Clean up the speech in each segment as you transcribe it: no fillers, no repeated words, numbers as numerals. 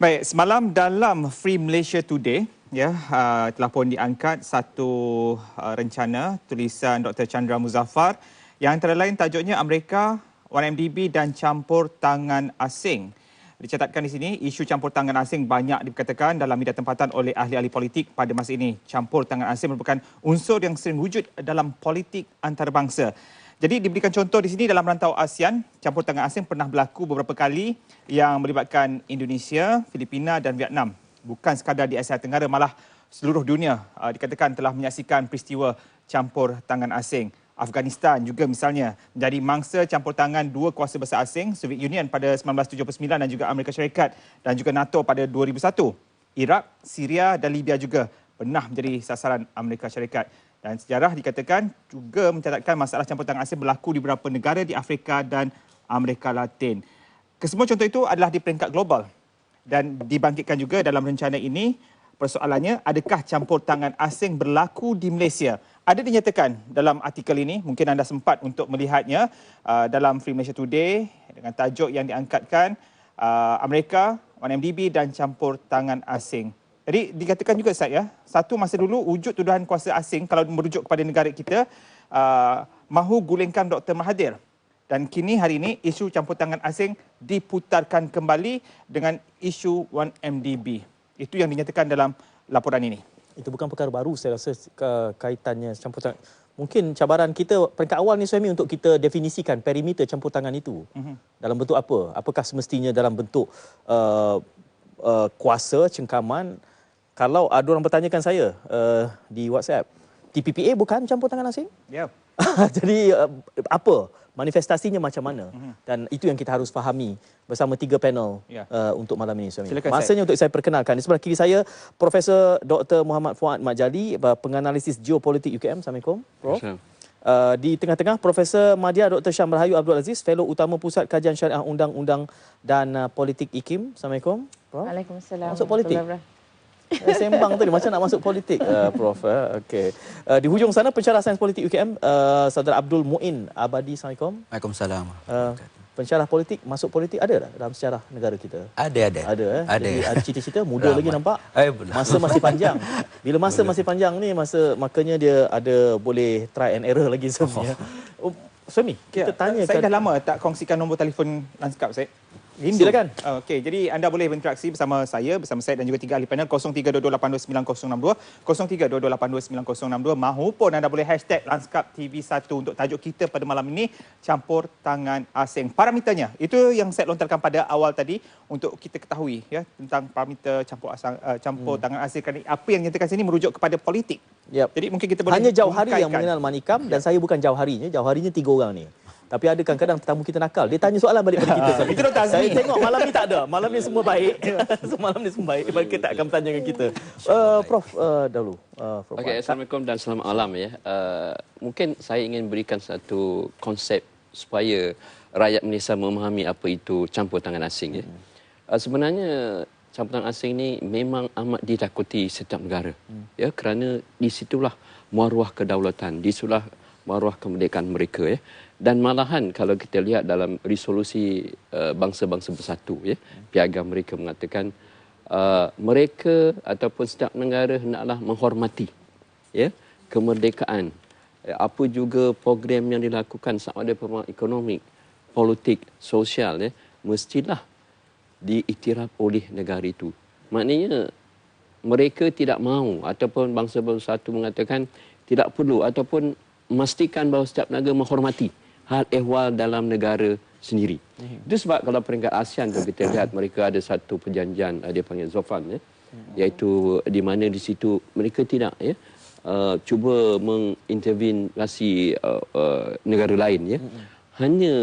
Baik, semalam dalam Free Malaysia Today telah pun diangkat satu rencana tulisan Dr. Chandra Muzaffar yang antara lain tajuknya Amerika, 1MDB dan campur tangan asing. Dicatatkan di sini, isu campur tangan asing banyak dikatakan dalam media tempatan oleh ahli-ahli politik pada masa ini. Campur tangan asing merupakan unsur yang sering wujud dalam politik antarabangsa. Jadi diberikan contoh di sini dalam rantau ASEAN, campur tangan asing pernah berlaku beberapa kali yang melibatkan Indonesia, Filipina dan Vietnam. Bukan sekadar di Asia Tenggara, malah seluruh dunia dikatakan telah menyaksikan peristiwa campur tangan asing. Afghanistan juga misalnya menjadi mangsa campur tangan dua kuasa besar asing, Soviet Union pada 1979 dan juga Amerika Syarikat dan juga NATO pada 2001. Iraq, Syria dan Libya juga pernah menjadi sasaran Amerika Syarikat. Dan sejarah dikatakan juga mencatatkan masalah campur tangan asing berlaku di beberapa negara di Afrika dan Amerika Latin. Kesemua contoh itu adalah di peringkat global. Dan dibangkitkan juga dalam rencana ini, persoalannya adakah campur tangan asing berlaku di Malaysia? Ada dinyatakan dalam artikel ini, mungkin anda sempat untuk melihatnya dalam Free Malaysia Today dengan tajuk yang diangkatkan Amerika, 1MDB dan campur tangan asing. Jadi dikatakan juga Ustaz satu masa dulu wujud tuduhan kuasa asing kalau merujuk kepada negara kita mahu gulingkan Dr. Mahathir. Dan kini hari ini isu campur tangan asing diputarkan kembali dengan isu 1MDB. Itu yang dinyatakan dalam laporan ini. Itu bukan perkara baru saya rasa kaitannya campur tangan. Mungkin cabaran kita peringkat awal ni Suhaimi untuk kita definisikan perimeter campur tangan itu. Dalam bentuk apa? Apakah semestinya dalam bentuk kuasa, cengkaman? Kalau ada orang bertanyakan saya di WhatsApp, TPPA bukan campur tangan asing? Ya. Jadi apa? Manifestasinya macam mana? Dan itu yang kita harus fahami bersama tiga panel untuk malam ini. Masanya untuk saya perkenalkan. Di sebelah kiri saya, Profesor Dr. Muhammad Fuad Majali, penganalisis geopolitik UKM. Assalamualaikum, Prof. Di tengah-tengah, Profesor Madya Dr. Syam Rahayu Abdul Aziz, Fellow Utama Pusat Kajian Syariah Undang-Undang dan Politik IKIM. Assalamualaikum, Prof. Waalaikumsalam. Masuk politik? Sembang tadi macam nak masuk politik, Prof. Okey. Di hujung sana pensyarah sains politik UKM, Saudara Abdul Muin Abadi. Assalamualaikum. Waalaikumsalam. Pensyarah politik masuk politik ada tak dalam sejarah negara kita? Ada. Ada. Ada. Jadi ada cita-cita muda lagi nampak. Masa masih panjang. Bila masa masih panjang ni makanya dia ada boleh try and error lagi sebenarnya. Suhaimi, kita tanya saya dah lama tak kongsikan nombor telefon Lanskap saya. Silakan. Okey, jadi anda boleh berinteraksi bersama saya dan juga tiga ahli panel 0322829062, 0322829062 mahupun anda boleh hashtag Lanskap TV1 untuk tajuk kita pada malam ini, campur tangan asing. Parameternya, itu yang saya lontarkan pada awal tadi untuk kita ketahui tentang parameter campur tangan asing. Apa yang nyatakan sini merujuk kepada politik. Yep. Jadi mungkin kita boleh hanya Jauhari yang mengenal Manikam dan saya bukan Jauharinya. Jauharinya tiga orang ni. Tapi ada kadang-kadang tetamu kita nakal. Dia tanya soalan balik pada kita. Itu Dr. Azmi. Saya tengok malam ni tak ada. Malam ni semua baik. Malam ni semua baik. Mereka tak akan bertanya dengan kita. Prof, dahulu. Okey, Assalamualaikum dan selamat malam mungkin saya ingin berikan satu konsep supaya rakyat Malaysia memahami apa itu campur tangan asing. Sebenarnya campur tangan asing ni memang amat ditakuti setiap negara. Kerana di situlah maruah kedaulatan, di situlah maruah kemerdekaan mereka. Dan malahan kalau kita lihat dalam resolusi bangsa-bangsa bersatu, piagam mereka mengatakan mereka ataupun setiap negara hendaklah menghormati kemerdekaan. Apa juga program yang dilakukan sama ada program ekonomi, politik, sosial, mestilah diiktiraf oleh negara itu. Maknanya mereka tidak mahu ataupun bangsa bersatu mengatakan tidak perlu ataupun memastikan bahawa setiap negara menghormati hal ehwal dalam negara sendiri. Itu sebab kalau peringkat ASEAN tu kita lihat mereka ada satu perjanjian dia panggil ZOFAN, iaitu di mana di situ mereka tidak cuba mengintervensi negara lain. Hanya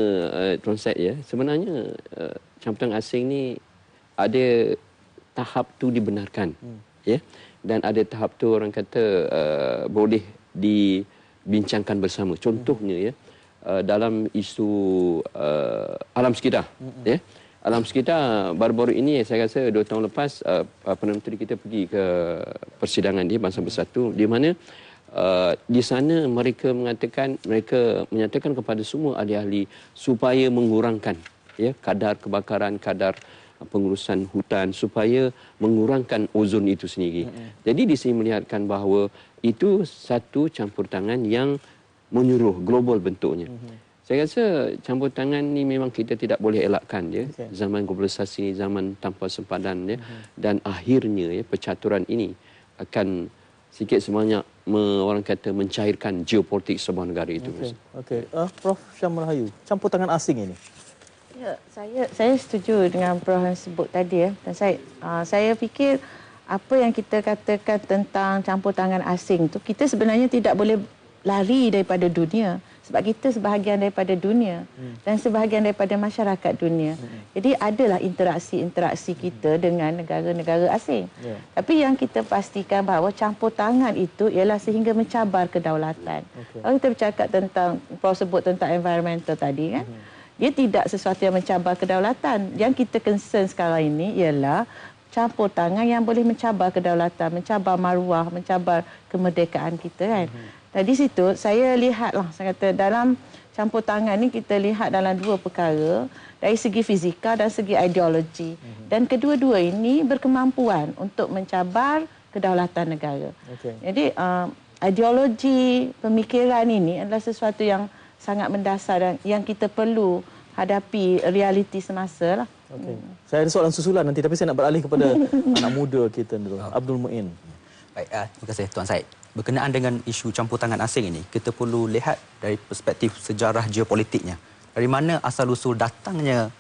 Tuan Syed, sebenarnya campur tangan asing ni ada tahap tu dibenarkan, dan ada tahap tu orang kata boleh dibincangkan bersama. Contohnya dalam isu alam sekitar. Alam sekitar baru-baru ini saya rasa 2 tahun lepas Perdana Menteri kita pergi ke persidangan di Bangsa Bersatu di mana di sana mereka menyatakan kepada semua ahli-ahli supaya mengurangkan kadar kebakaran, kadar pengurusan hutan supaya mengurangkan ozon itu sendiri. Jadi di sini melihatkan bahawa itu satu campur tangan yang menyeluruh global bentuknya. Saya rasa campur tangan ni memang kita tidak boleh elakkan ya. Zaman globalisasi, zaman tanpa sempadan ya. Dan akhirnya ya percaturan ini akan sikit sebanyak orang kata mencairkan geopolitik sebuah negara itu. Okey. Prof Syam Rahayu, campur tangan asing ini. Ya, saya setuju dengan Prof yang sebut tadi ya. Dan saya fikir apa yang kita katakan tentang campur tangan asing tu, kita sebenarnya tidak boleh lari daripada dunia. Sebab kita sebahagian daripada dunia dan sebahagian daripada masyarakat dunia. Jadi adalah interaksi-interaksi kita dengan negara-negara asing. Tapi yang kita pastikan bahawa campur tangan itu ialah sehingga mencabar kedaulatan. Kalau kita bercakap tentang, Prof sebut tentang environmental tadi kan, dia tidak sesuatu yang mencabar kedaulatan. Yang kita concern sekarang ini ialah campur tangan yang boleh mencabar kedaulatan, mencabar maruah, mencabar kemerdekaan kita kan. Dan di situ saya lihatlah, saya kata dalam campur tangan ni kita lihat dalam dua perkara, dari segi fizikal dan segi ideologi. Dan kedua-dua ini berkemampuan untuk mencabar kedaulatan negara. Jadi ideologi pemikiran ini adalah sesuatu yang sangat mendasar dan yang kita perlu hadapi realiti semasa lah. Saya ada soalan susulan nanti, tapi saya nak beralih kepada anak muda kita dulu. Abdul Muin. Baik, terima kasih Tuan Said. Berkenaan dengan isu campur tangan asing ini, kita perlu lihat dari perspektif sejarah geopolitiknya. Dari mana asal-usul datangnya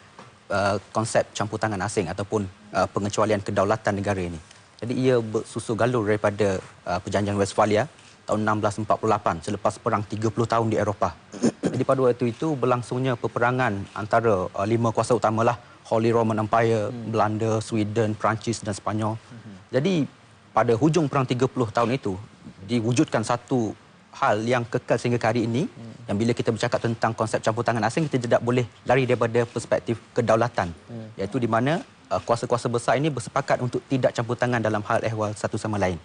konsep campur tangan asing ataupun pengecualian kedaulatan negara ini. Jadi ia bersusul galur daripada Perjanjian Westphalia tahun 1648 selepas perang 30 tahun di Eropah. Jadi pada waktu itu berlangsungnya peperangan antara lima kuasa utamalah, Holy Roman Empire, Belanda, Sweden, Perancis dan Sepanyol. Jadi pada hujung perang 30 tahun itu diwujudkan satu hal yang kekal sehingga ke hari ini, yang bila kita bercakap tentang konsep campur tangan asing, kita tidak boleh lari daripada perspektif kedaulatan, iaitu di mana kuasa-kuasa besar ini bersepakat untuk tidak campur tangan dalam hal ehwal satu sama lain.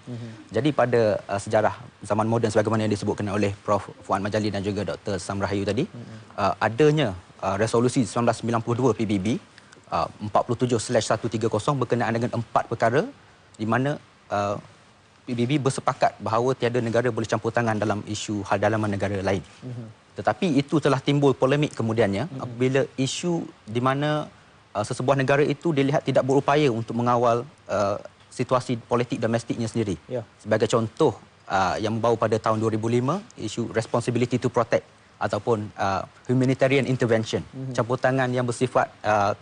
Jadi pada sejarah zaman moden sebagaimana yang disebutkan oleh Prof Fuad Majali dan juga Dr Sam Rahayu tadi, adanya resolusi 1992 PBB 47/130 berkenaan dengan 4 perkara di mana PBB bersepakat bahawa tiada negara boleh campur tangan dalam isu hal dalaman negara lain. Tetapi itu telah timbul polemik kemudiannya apabila isu di mana sesebuah negara itu dilihat tidak berupaya untuk mengawal situasi politik domestiknya sendiri. Sebagai contoh yang membawa pada tahun 2005, isu responsibility to protect ataupun humanitarian intervention, campur tangan yang bersifat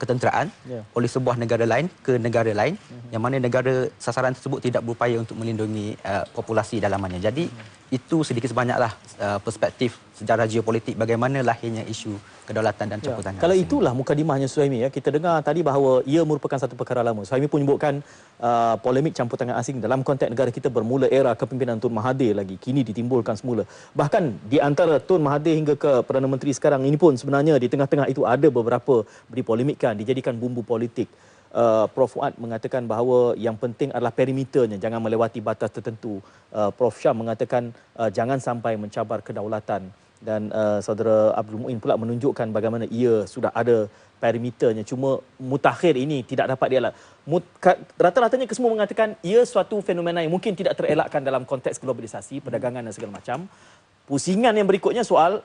ketenteraan oleh sebuah negara lain ke negara lain, yang mana negara sasaran tersebut tidak berupaya untuk melindungi populasi dalamannya. Jadi itu sedikit sebanyaklah perspektif sejarah geopolitik bagaimana lahirnya isu kedaulatan dan campur tangan. Kalau itulah mukadimahnya Suhaimi ya. Kita dengar tadi bahawa ia merupakan satu perkara lama. Suhaimi pun menyebutkan polemik campur tangan asing dalam konteks negara kita bermula era kepimpinan Tun Mahathir lagi. Kini ditimbulkan semula. Bahkan di antara Tun Mahathir hingga ke Perdana Menteri sekarang ini pun sebenarnya di tengah-tengah itu ada beberapa dipolemikkan, dijadikan bumbu politik. Prof Fuad mengatakan bahawa yang penting adalah perimeternya, jangan melewati batas tertentu. Prof Syam mengatakan jangan sampai mencabar kedaulatan. Dan saudara Abdul Muin pula menunjukkan bagaimana ia sudah ada perimeternya. Cuma mutakhir ini tidak dapat dielak. Rata-ratanya kesemua mengatakan ia suatu fenomena yang mungkin tidak terelakkan dalam konteks globalisasi, perdagangan dan segala macam. Pusingan yang berikutnya soal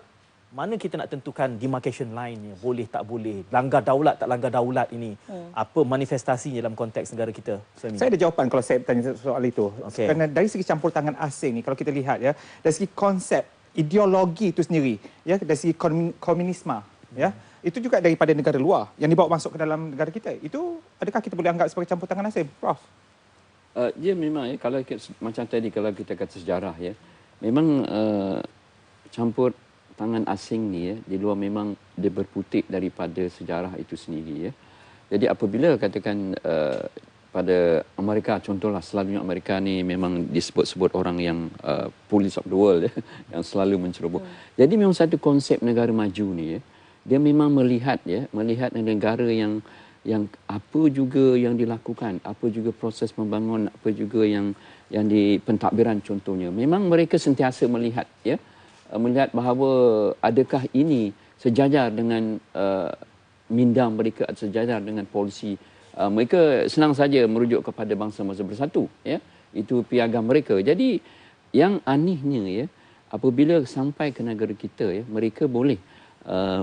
mana kita nak tentukan demarcation line-nya, boleh tak boleh, langgar daulat tak langgar daulat ini, apa manifestasinya dalam konteks negara kita? Saya ada jawapan kalau saya bertanya soal itu. Kerana dari segi campur tangan asing ni, kalau kita lihat ya, dari segi konsep ideologi itu sendiri, ya, dari segi komunisme, ya, itu juga daripada negara luar yang dibawa masuk ke dalam negara kita. Itu adakah kita boleh anggap sebagai campur tangan asing, Prof? Ya memang ya, kalau macam tadi kalau kita kata sejarah ya, memang campur tangan asing ni ya, di luar memang dia berputik daripada sejarah itu sendiri ya. Jadi apabila katakan pada Amerika, contohlah selalunya Amerika ni memang disebut-sebut orang yang police of the world ya, yang selalu menceroboh. Jadi memang satu konsep negara maju ni ya, dia memang melihat negara yang apa juga yang dilakukan, apa juga proses membangun, apa juga yang di pentadbiran contohnya. Memang mereka sentiasa melihat ya, melihat bahawa adakah ini sejajar dengan minda mereka, sejajar dengan polisi mereka senang saja merujuk kepada bangsa-bangsa bersatu, ya. Itu piagam mereka. Jadi yang anehnya, ya, apabila sampai ke negara kita, ya, mereka boleh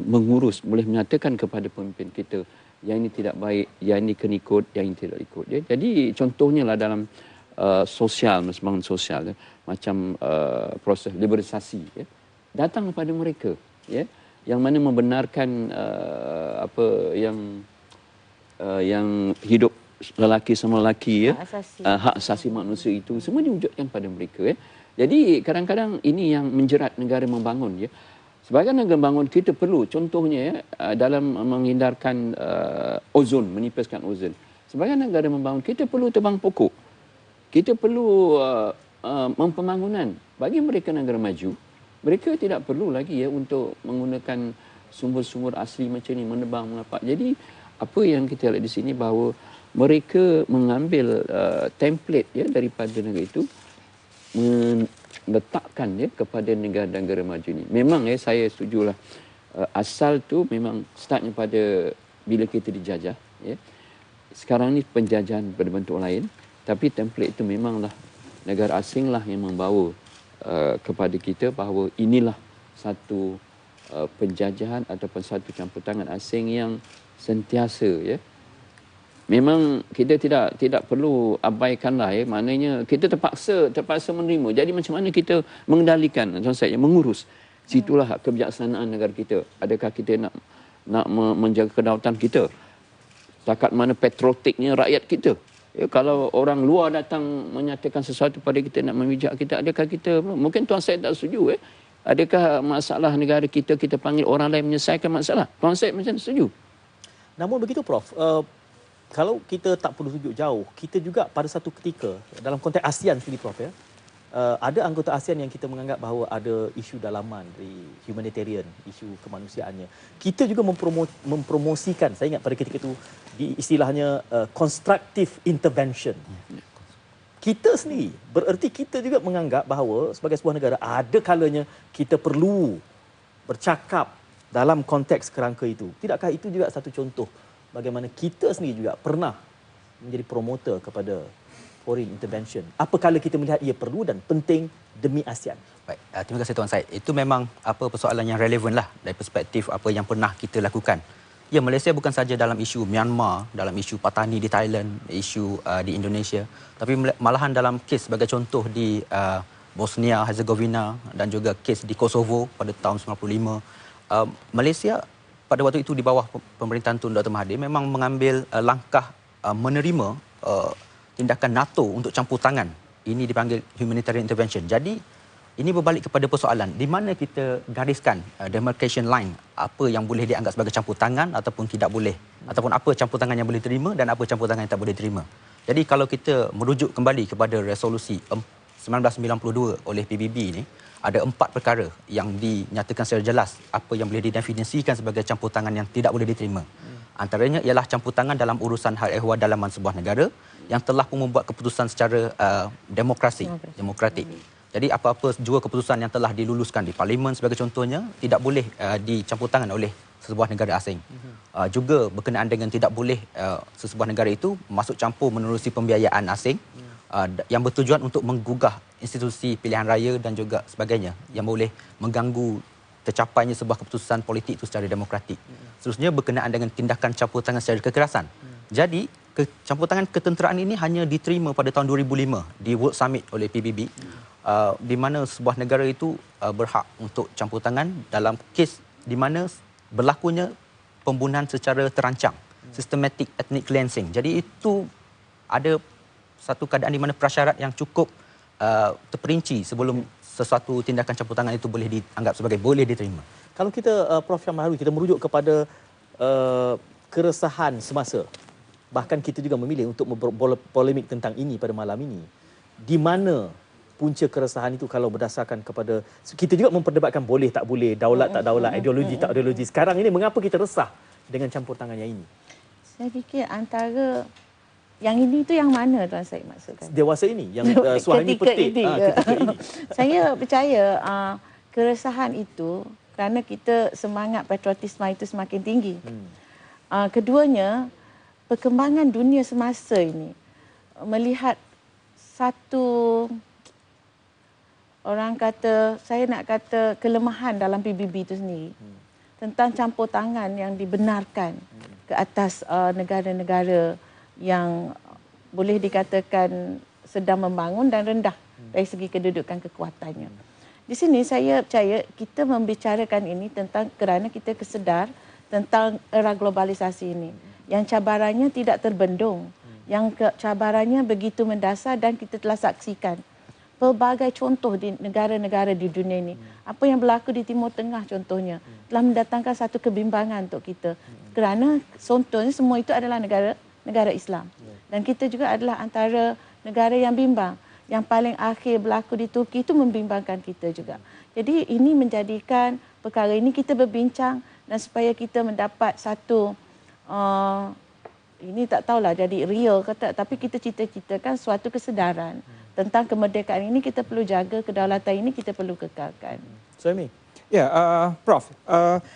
mengurus, boleh menyatakan kepada pemimpin kita yang ini tidak baik, yang ini kena ikut, yang ini tidak ikut, ya. Jadi contohnya lah dalam sosial, pembangunan sosial, ya, macam proses liberalisasi, ya, datang kepada mereka, ya, yang mana membenarkan yang hidup lelaki sama lelaki, ya, hak asasi manusia itu semua diwujudkan pada mereka, ya. Jadi kadang-kadang ini yang menjerat negara membangun, ya. Sebagai negara membangun kita perlu, contohnya, ya, dalam menghindarkan ozon, menipiskan ozon. Sebagai negara membangun kita perlu tebang pokok. Kita perlu pembangunan. Bagi mereka negara maju, mereka tidak perlu lagi, ya, untuk menggunakan sumber-sumber asli macam ni, menebang, mengapak. Jadi apa yang kita lihat di sini bahawa mereka mengambil template, ya, daripada negara itu, letakkan, ya, kepada negara-negara maju ni. Memang, ya, saya setujulah, asal tu memang startnya pada bila kita dijajah, ya. Sekarang ni penjajahan berbentuk lain, tapi template itu memanglah negara asing lah yang membawa kepada kita bahawa inilah satu penjajahan ataupun satu campur tangan asing yang sentiasa, ya. Memang kita tidak perlu abaikanlah, ya. Maknanya kita terpaksa menerima. Jadi macam mana kita mengendalikan, Tuan Syed, mengurus. Situlah kebijaksanaan negara kita. Adakah kita nak menjaga kedaulatan kita? Setakat mana patriotiknya rakyat kita? Ya, kalau orang luar datang menyatakan sesuatu pada kita, nak memijak kita, adakah kita, mungkin Tuan Syed tak setuju, ya? Adakah masalah negara kita panggil orang lain menyelesaikan masalah? Tuan Syed macam setuju? Namun begitu, Prof, kalau kita tak perlu tunjuk jauh, kita juga pada satu ketika, dalam konteks ASEAN sendiri, Prof, ya, ada anggota ASEAN yang kita menganggap bahawa ada isu dalaman dari humanitarian, isu kemanusiaannya. Kita juga mempromosikan, saya ingat pada ketika itu, di istilahnya constructive intervention. Kita sendiri, bererti kita juga menganggap bahawa sebagai sebuah negara, ada kalanya kita perlu bercakap dalam konteks kerangka itu. Tidakkah itu juga satu contoh bagaimana kita sendiri juga pernah menjadi promotor kepada foreign intervention, apakala kita melihat ia perlu dan penting demi ASEAN? Baik, terima kasih Tuan Syed. Itu memang persoalan yang relevan lah dari perspektif apa yang pernah kita lakukan. Ya, Malaysia bukan saja dalam isu Myanmar, dalam isu Patani di Thailand, isu di Indonesia, tapi malahan dalam kes sebagai contoh di Bosnia, Herzegovina dan juga kes di Kosovo pada tahun 95. Malaysia pada waktu itu di bawah pemerintahan Tun Dr. Mahathir memang mengambil langkah menerima tindakan NATO untuk campur tangan. Ini dipanggil humanitarian intervention. Jadi ini berbalik kepada persoalan di mana kita gariskan demarcation line, apa yang boleh dianggap sebagai campur tangan ataupun tidak boleh, ataupun apa campur tangan yang boleh diterima dan apa campur tangan yang tak boleh diterima. Jadi kalau kita merujuk kembali kepada resolusi 1992 oleh PBB ini, ada 4 perkara yang dinyatakan secara jelas apa yang boleh didefinisikan sebagai campur tangan yang tidak boleh diterima. Antaranya ialah campur tangan dalam urusan hal ehwal dalaman sebuah negara yang telah pun membuat keputusan secara demokratik. Jadi apa-apa jua keputusan yang telah diluluskan di parlimen sebagai contohnya tidak boleh dicampur tangan oleh sesebuah negara asing. Juga berkenaan dengan tidak boleh sesebuah negara itu masuk campur menerusi pembiayaan asing yang bertujuan untuk menggugah institusi pilihan raya dan juga sebagainya yang boleh mengganggu tercapainya sebuah keputusan politik itu secara demokratik. Seterusnya berkenaan dengan tindakan campur tangan secara kekerasan. Jadi campur tangan ketenteraan ini hanya diterima pada tahun 2005 di World Summit oleh PBB, di mana sebuah negara itu berhak untuk campur tangan dalam kes di mana berlakunya pembunuhan secara terancang, systematic ethnic cleansing. Jadi itu ada satu keadaan di mana prasyarat yang cukup terperinci sebelum sesuatu tindakan campur tangan itu boleh dianggap sebagai boleh diterima. Kalau kita, Prof. Syamharwi, kita merujuk kepada keresahan semasa, bahkan kita juga memilih untuk polemik tentang ini pada malam ini, di mana punca keresahan itu kalau berdasarkan kepada, kita juga memperdebatkan boleh tak boleh, daulat tak daulat, ideologi tak ideologi. Sekarang ini mengapa kita resah dengan campur tangan yang ini? Saya fikir antara yang ini tu yang mana Tuan Syed maksudkan? Dewasa ini, yang Suhaimi petik. Ketika ini. Saya percaya keresahan itu kerana kita semangat patriotisme itu semakin tinggi. Keduanya, perkembangan dunia semasa ini melihat satu, orang kata, saya nak kata kelemahan dalam PBB itu sendiri. Tentang campur tangan yang dibenarkan ke atas negara-negara yang boleh dikatakan sedang membangun dan rendah dari segi kedudukan kekuatannya. Di sini saya percaya kita membicarakan ini tentang kerana kita kesedar tentang era globalisasi ini. Yang cabarannya tidak terbendung. Yang cabarannya begitu mendasar dan kita telah saksikan pelbagai contoh di negara-negara di dunia ini. Apa yang berlaku di Timur Tengah contohnya telah mendatangkan satu kebimbangan untuk kita. Kerana contohnya semua itu adalah negara Islam. Dan kita juga adalah antara negara yang bimbang. Yang paling akhir berlaku di Turki itu membimbangkan kita juga. Jadi ini menjadikan perkara ini kita berbincang dan supaya kita mendapat satu ini tak tahulah jadi real ke tak, tapi kita cita-citakan suatu kesedaran tentang kemerdekaan ini kita perlu jaga, kedaulatan ini kita perlu kekalkan. Suhaimi. Ya, Prof,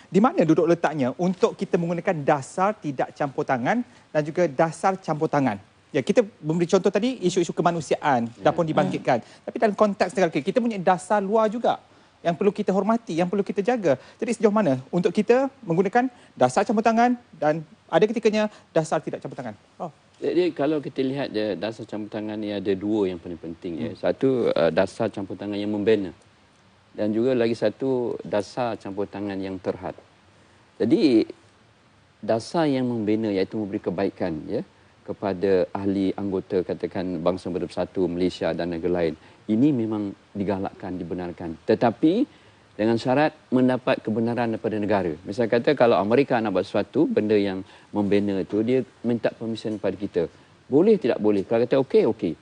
di mana duduk letaknya untuk kita menggunakan dasar tidak campur tangan dan juga dasar campur tangan? Ya, kita memberi contoh tadi isu-isu kemanusiaan dah pun dibangkitkan. Tapi dalam konteks negara kita punya dasar luar juga yang perlu kita hormati, yang perlu kita jaga. Jadi sejauh mana untuk kita menggunakan dasar campur tangan dan ada ketikanya dasar tidak campur tangan? Jadi kalau kita lihat dasar campur tangan ni ada dua yang paling penting. Ya. Satu, dasar campur tangan yang membina. Dan juga lagi satu, dasar campur tangan yang terhad. Jadi dasar yang membina iaitu memberi kebaikan ya kepada ahli anggota katakan bangsa bersatu Malaysia dan negara lain. Ini memang digalakkan, dibenarkan. Tetapi dengan syarat mendapat kebenaran daripada negara. Misalnya kata kalau Amerika nak buat sesuatu, benda yang membina itu, dia minta permission pada kita. Boleh tidak boleh? Kalau kata okey, okey.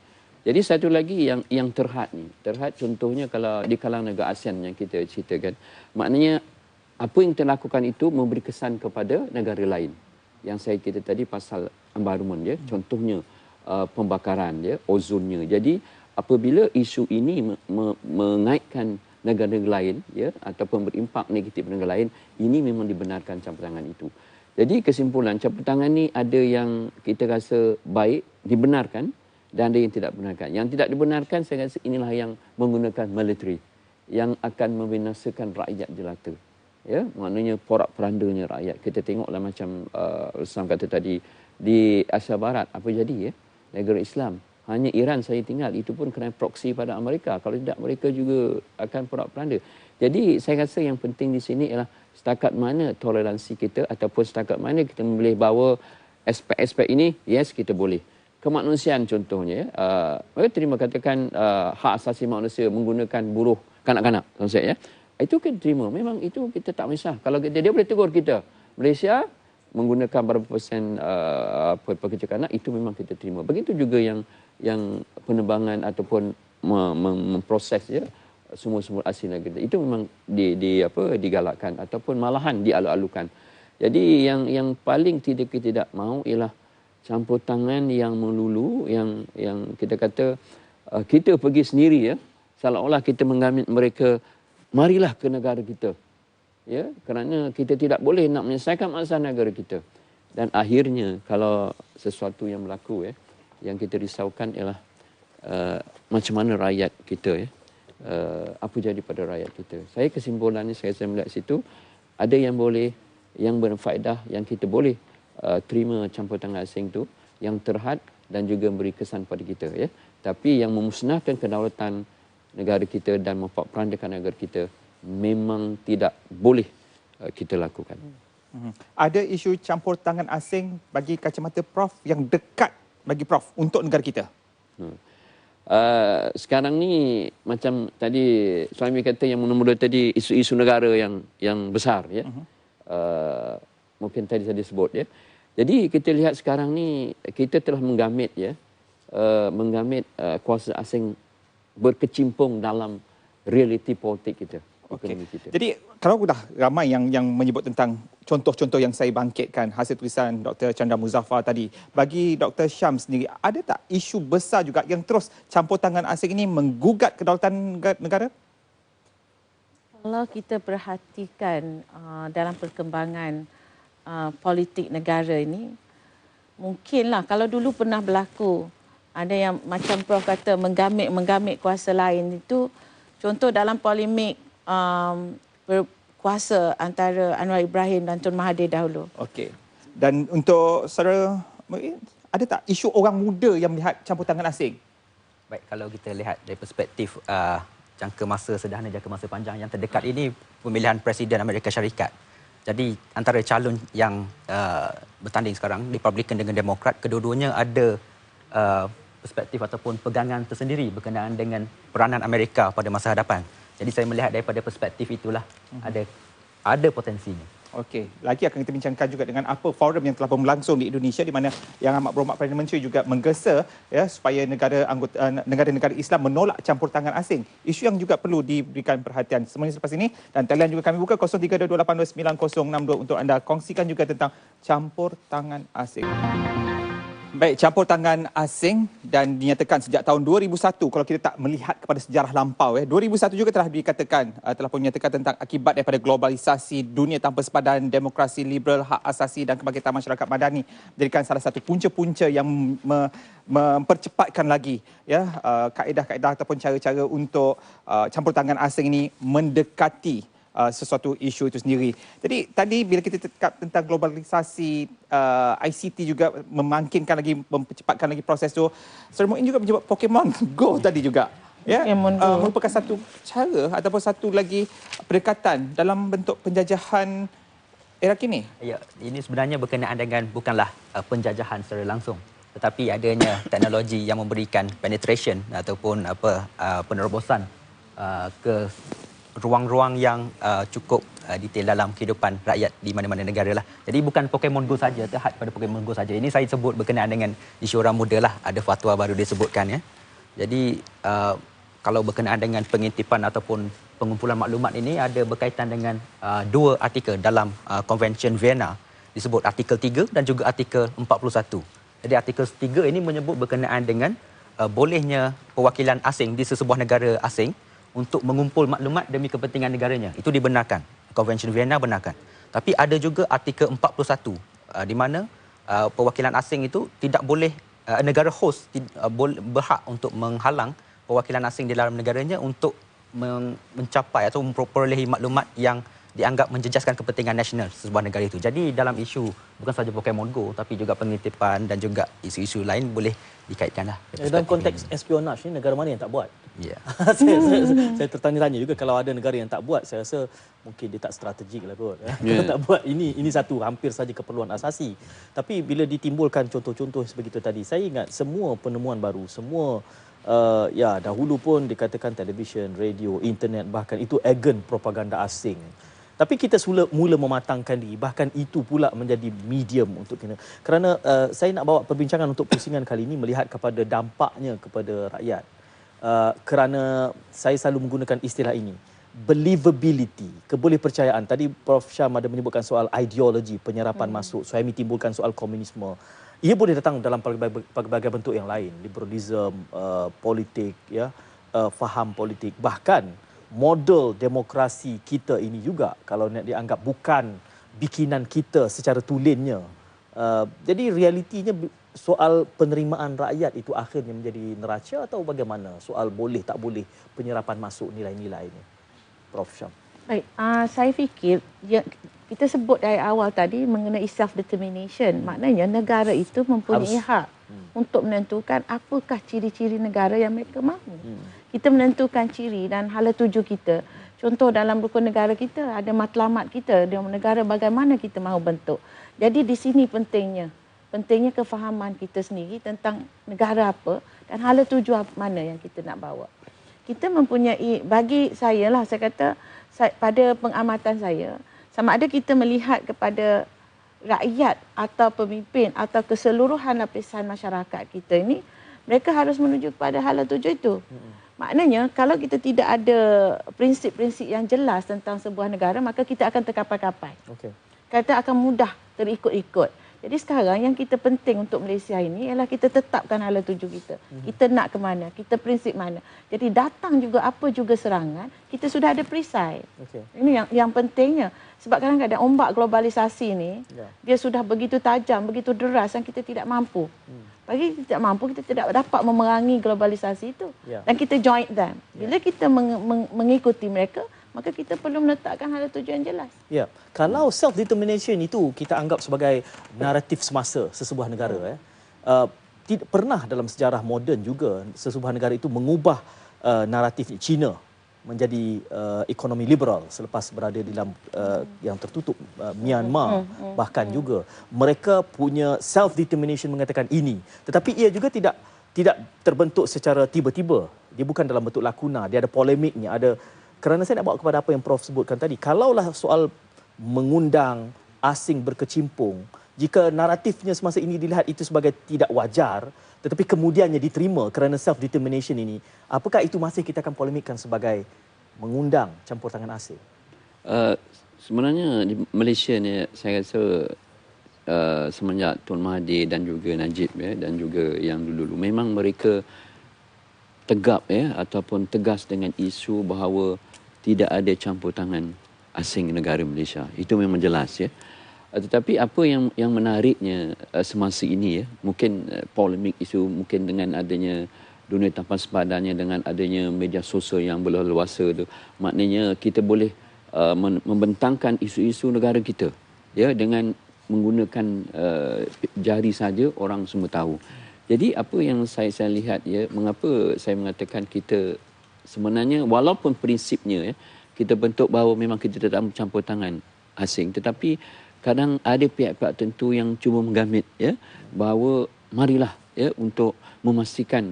Jadi satu lagi yang terhad ni. Terhad contohnya kalau di kalangan negara ASEAN yang kita ceritakan. Maknanya apa yang kita lakukan itu memberi kesan kepada negara lain. Yang saya cerita tadi pasal environment ya. Contohnya pembakaran ya, ozonnya. Jadi apabila isu ini mengaitkan negara-negara lain ya ataupun berimpak negatif negara lain, ini memang dibenarkan campur tangan itu. Jadi kesimpulan campur tangan ni ada yang kita rasa baik dibenarkan dan ada yang tidak benarkan. Yang tidak dibenarkan saya rasa inilah yang menggunakan military yang akan membinasakan rakyat jelata. Ya, maknanya porak-porandanya rakyat. Kita tengoklah macam Ustaz kata tadi di Asia Barat apa jadi ya? Negara Islam. Hanya Iran saya tinggal, itu pun kerana proksi pada Amerika. Kalau tidak, mereka juga akan porak-poranda. Jadi saya rasa yang penting di sini ialah setakat mana toleransi kita ataupun setakat mana kita boleh bawa aspek-aspek ini, yes kita boleh. Kemanusiaan contohnya, mereka terima katakan hak asasi manusia menggunakan buruh kanak-kanak. Ya. Itu kita terima. Memang itu kita tak kisah. Kalau dia boleh tegur kita. Malaysia menggunakan berapa persen pekerja kanak, itu memang kita terima. Begitu juga yang penerbangan ataupun memproses ya sumur-sumur asin kita. Itu memang digalakkan ataupun malahan dialu-alukan. Jadi yang paling kita tidak mahu ialah campur tangan yang melulu yang kita kata kita pergi sendiri ya, seolah-olah kita mengambil mereka, marilah ke negara kita. Ya, kerana kita tidak boleh nak menyelesaikan masalah negara kita. Dan akhirnya kalau sesuatu yang berlaku ya, yang kita risaukan ialah macam mana rakyat kita ya, apa jadi pada rakyat kita. Saya kesimpulannya saya melihat situ ada yang boleh, yang berfaedah, yang kita boleh terima campur tangan asing tu, yang terhad dan juga beri kesan pada kita ya. Tapi yang memusnahkan kedaulatan negara kita dan memperandakan negara kita memang tidak boleh kita lakukan. Ada isu campur tangan asing bagi kacamata Prof yang dekat bagi Prof untuk negara kita? Sekarang ni macam tadi Suhaimi kata yang nombor 2 tadi, isu-isu negara yang besar ya. Mungkin tadi saya sebut ya. Jadi kita lihat sekarang ni kita telah menggamit ya, kuasa asing berkecimpung dalam realiti politik kita. Okay. Jadi kalau dah ramai yang menyebut tentang contoh-contoh yang saya bangkitkan hasil tulisan Dr. Chandra Muzaffar tadi, bagi Dr. Syam sendiri ada tak isu besar juga yang terus campur tangan asing ini menggugat kedaulatan negara? Kalau kita perhatikan dalam perkembangan politik negara ini, mungkinlah kalau dulu pernah berlaku ada yang macam Prof kata menggamit kuasa lain itu, contoh dalam polemik kuasa antara Anwar Ibrahim dan Tun Mahathir dahulu. Okey. Dan untuk saudara, ada tak isu orang muda yang melihat campur tangan asing? Baik, kalau kita lihat dari perspektif jangka masa sederhana, jangka masa panjang yang terdekat ini pemilihan Presiden Amerika Syarikat. Jadi antara calon yang bertanding sekarang, Republican dengan Demokrat, kedua-duanya ada perspektif ataupun pegangan tersendiri berkenaan dengan peranan Amerika pada masa hadapan. Jadi saya melihat daripada perspektif itulah ada potensinya. Okey, lagi akan kita bincangkan juga dengan apa forum yang telah berlangsung di Indonesia di mana Yang Amat Berhormat Perdana Menteri juga menggesa ya supaya negara-negara Islam menolak campur tangan asing. Isu yang juga perlu diberikan perhatian. Semuanya selepas ini, dan talian juga kami buka 0322829062 untuk anda kongsikan juga tentang campur tangan asing. Baik, campur tangan asing dan dinyatakan sejak tahun 2001 kalau kita tak melihat kepada sejarah lampau. 2001 juga telah dikatakan, telah pun menyatakan tentang akibat daripada globalisasi dunia tanpa sepadan, demokrasi liberal, hak asasi dan kebangkitan masyarakat madani menjadikan salah satu punca-punca yang mempercepatkan lagi kaedah-kaedah ataupun cara-cara untuk campur tangan asing ini mendekati sesuatu isu itu sendiri. Jadi tadi bila kita cakap tentang globalisasi ICT juga memangkinkan lagi, mempercepatkan lagi proses itu. Saudara Muin juga menyebut Pokemon Go tadi juga. Ya, merupakan satu cara ataupun satu lagi pendekatan dalam bentuk penjajahan era kini. Ya, ini sebenarnya berkenaan dengan bukanlah penjajahan secara langsung, tetapi adanya teknologi yang memberikan penetration ataupun penerobosan ke ruang-ruang yang cukup detail dalam kehidupan rakyat di mana-mana negara lah. Jadi bukan Pokemon Go saja, terhad pada Pokemon Go saja. Ini saya sebut berkenaan dengan isu orang muda lah. Ada fatwa baru disebutkan ya. Jadi kalau berkenaan dengan pengintipan ataupun pengumpulan maklumat ini ada berkaitan dengan dua artikel dalam Convention Vienna. Disebut artikel 3 dan juga artikel 41. Jadi artikel 3 ini menyebut berkenaan dengan bolehnya perwakilan asing di sesebuah negara asing untuk mengumpul maklumat demi kepentingan negaranya. Itu dibenarkan. Convention Vienna benarkan. Tapi ada juga artikel 41 di mana perwakilan asing itu tidak boleh, negara host berhak untuk menghalang perwakilan asing di dalam negaranya untuk mencapai atau memperolehi maklumat yang dianggap menjejaskan kepentingan nasional sebuah negara itu. Jadi dalam isu bukan sahaja Pokemon Go tapi juga pengintipan dan juga isu-isu lain boleh dikaitkanlah. Dalam konteks espionage ni negara mana yang tak buat? Ya. Saya tertanya-tanya juga kalau ada negara yang tak buat, saya rasa mungkin dia tak strategik lah kot. Kalau tak buat ini satu hampir saja keperluan asasi. Tapi bila ditimbulkan contoh-contoh sebegitu tadi, saya ingat semua penemuan baru, semua dahulu pun dikatakan televisyen, radio, internet bahkan itu agen propaganda asing. Tapi kita mula mematangkan diri, bahkan itu pula menjadi medium untuk kita. Kerana saya nak bawa perbincangan untuk pusingan kali ini melihat kepada dampaknya kepada rakyat. Kerana saya selalu menggunakan istilah ini, believability, kebolehpercayaan. Tadi Prof Syam ada menyebutkan soal ideologi, penyerapan masuk, Suhaimi timbulkan soal komunisme. Ia boleh datang dalam pelbagai bentuk yang lain, liberalism, politik, faham politik, bahkan model demokrasi kita ini juga kalau nak dianggap bukan bikinan kita secara tulennya. Jadi realitinya soal penerimaan rakyat itu akhirnya menjadi neraca atau bagaimana? Soal boleh tak boleh penyerapan masuk nilai-nilai ini. Prof Syam. Baik, saya fikir kita sebut dari awal tadi mengenai self-determination. Maknanya negara itu mempunyai hak untuk menentukan apakah ciri-ciri negara yang mereka mahu. Kita menentukan ciri dan hala tuju kita. Contoh dalam rukun negara kita ada matlamat kita, negara bagaimana kita mahu bentuk. Jadi di sini pentingnya kefahaman kita sendiri tentang negara apa dan hala tuju mana yang kita nak bawa. Kita mempunyai, bagi saya lah, saya kata pada pengamatan saya, sama ada kita melihat kepada rakyat atau pemimpin atau keseluruhan lapisan masyarakat kita ini, mereka harus menuju kepada hala tuju itu. Maknanya kalau kita tidak ada prinsip-prinsip yang jelas tentang sebuah negara, maka kita akan terkapai-kapai. Kita akan mudah terikut-ikut. Jadi sekarang yang kita penting untuk Malaysia ini ialah kita tetapkan hala tuju kita. Kita nak ke mana, kita prinsip mana. Jadi datang juga apa juga serangan, kita sudah ada perisai. Ini yang pentingnya. Sebab kadang-kadang ombak globalisasi ni, dia sudah begitu tajam, begitu deras yang kita tidak mampu. Bagi kita tidak mampu, kita tidak dapat memerangi globalisasi itu. Dan kita join them. Bila kita mengikuti mereka, maka kita perlu meletakkan hala tujuan jelas. Ya, kalau self-determination itu kita anggap sebagai naratif semasa sesebuah negara, pernah dalam sejarah moden juga sesebuah negara itu mengubah naratif China menjadi ekonomi liberal selepas berada di dalam yang tertutup Myanmar. Bahkan juga mereka punya self-determination mengatakan ini. Tetapi ia juga tidak terbentuk secara tiba-tiba. Dia bukan dalam bentuk lakuna, dia ada polemiknya, ada. Kerana saya nak bawa kepada apa yang Prof sebutkan tadi. Kalaulah soal mengundang asing berkecimpung, jika naratifnya semasa ini dilihat itu sebagai tidak wajar, tetapi kemudiannya diterima kerana self-determination ini, apakah itu masih kita akan polemikkan sebagai mengundang campur tangan asing? Sebenarnya di Malaysia ni, saya rasa semenjak Tun Mahathir dan juga Najib dan juga yang dulu-dulu, memang mereka tegap ataupun tegas dengan isu bahawa tidak ada campur tangan asing negara Malaysia. Itu memang jelas Tetapi apa yang menariknya semasa ini mungkin polemik isu mungkin dengan adanya dunia tanpa sepadannya, dengan adanya media sosial yang berleluasa tu, maknanya kita boleh membentangkan isu-isu negara kita dengan menggunakan jari saja, orang semua tahu. Jadi apa yang saya lihat mengapa saya mengatakan kita sebenarnya walaupun prinsipnya kita bentuk bahawa memang kita tidak mencampur tangan asing, tetapi kadang ada pihak-pihak tertentu yang cuba menggamit bahawa marilah untuk memastikan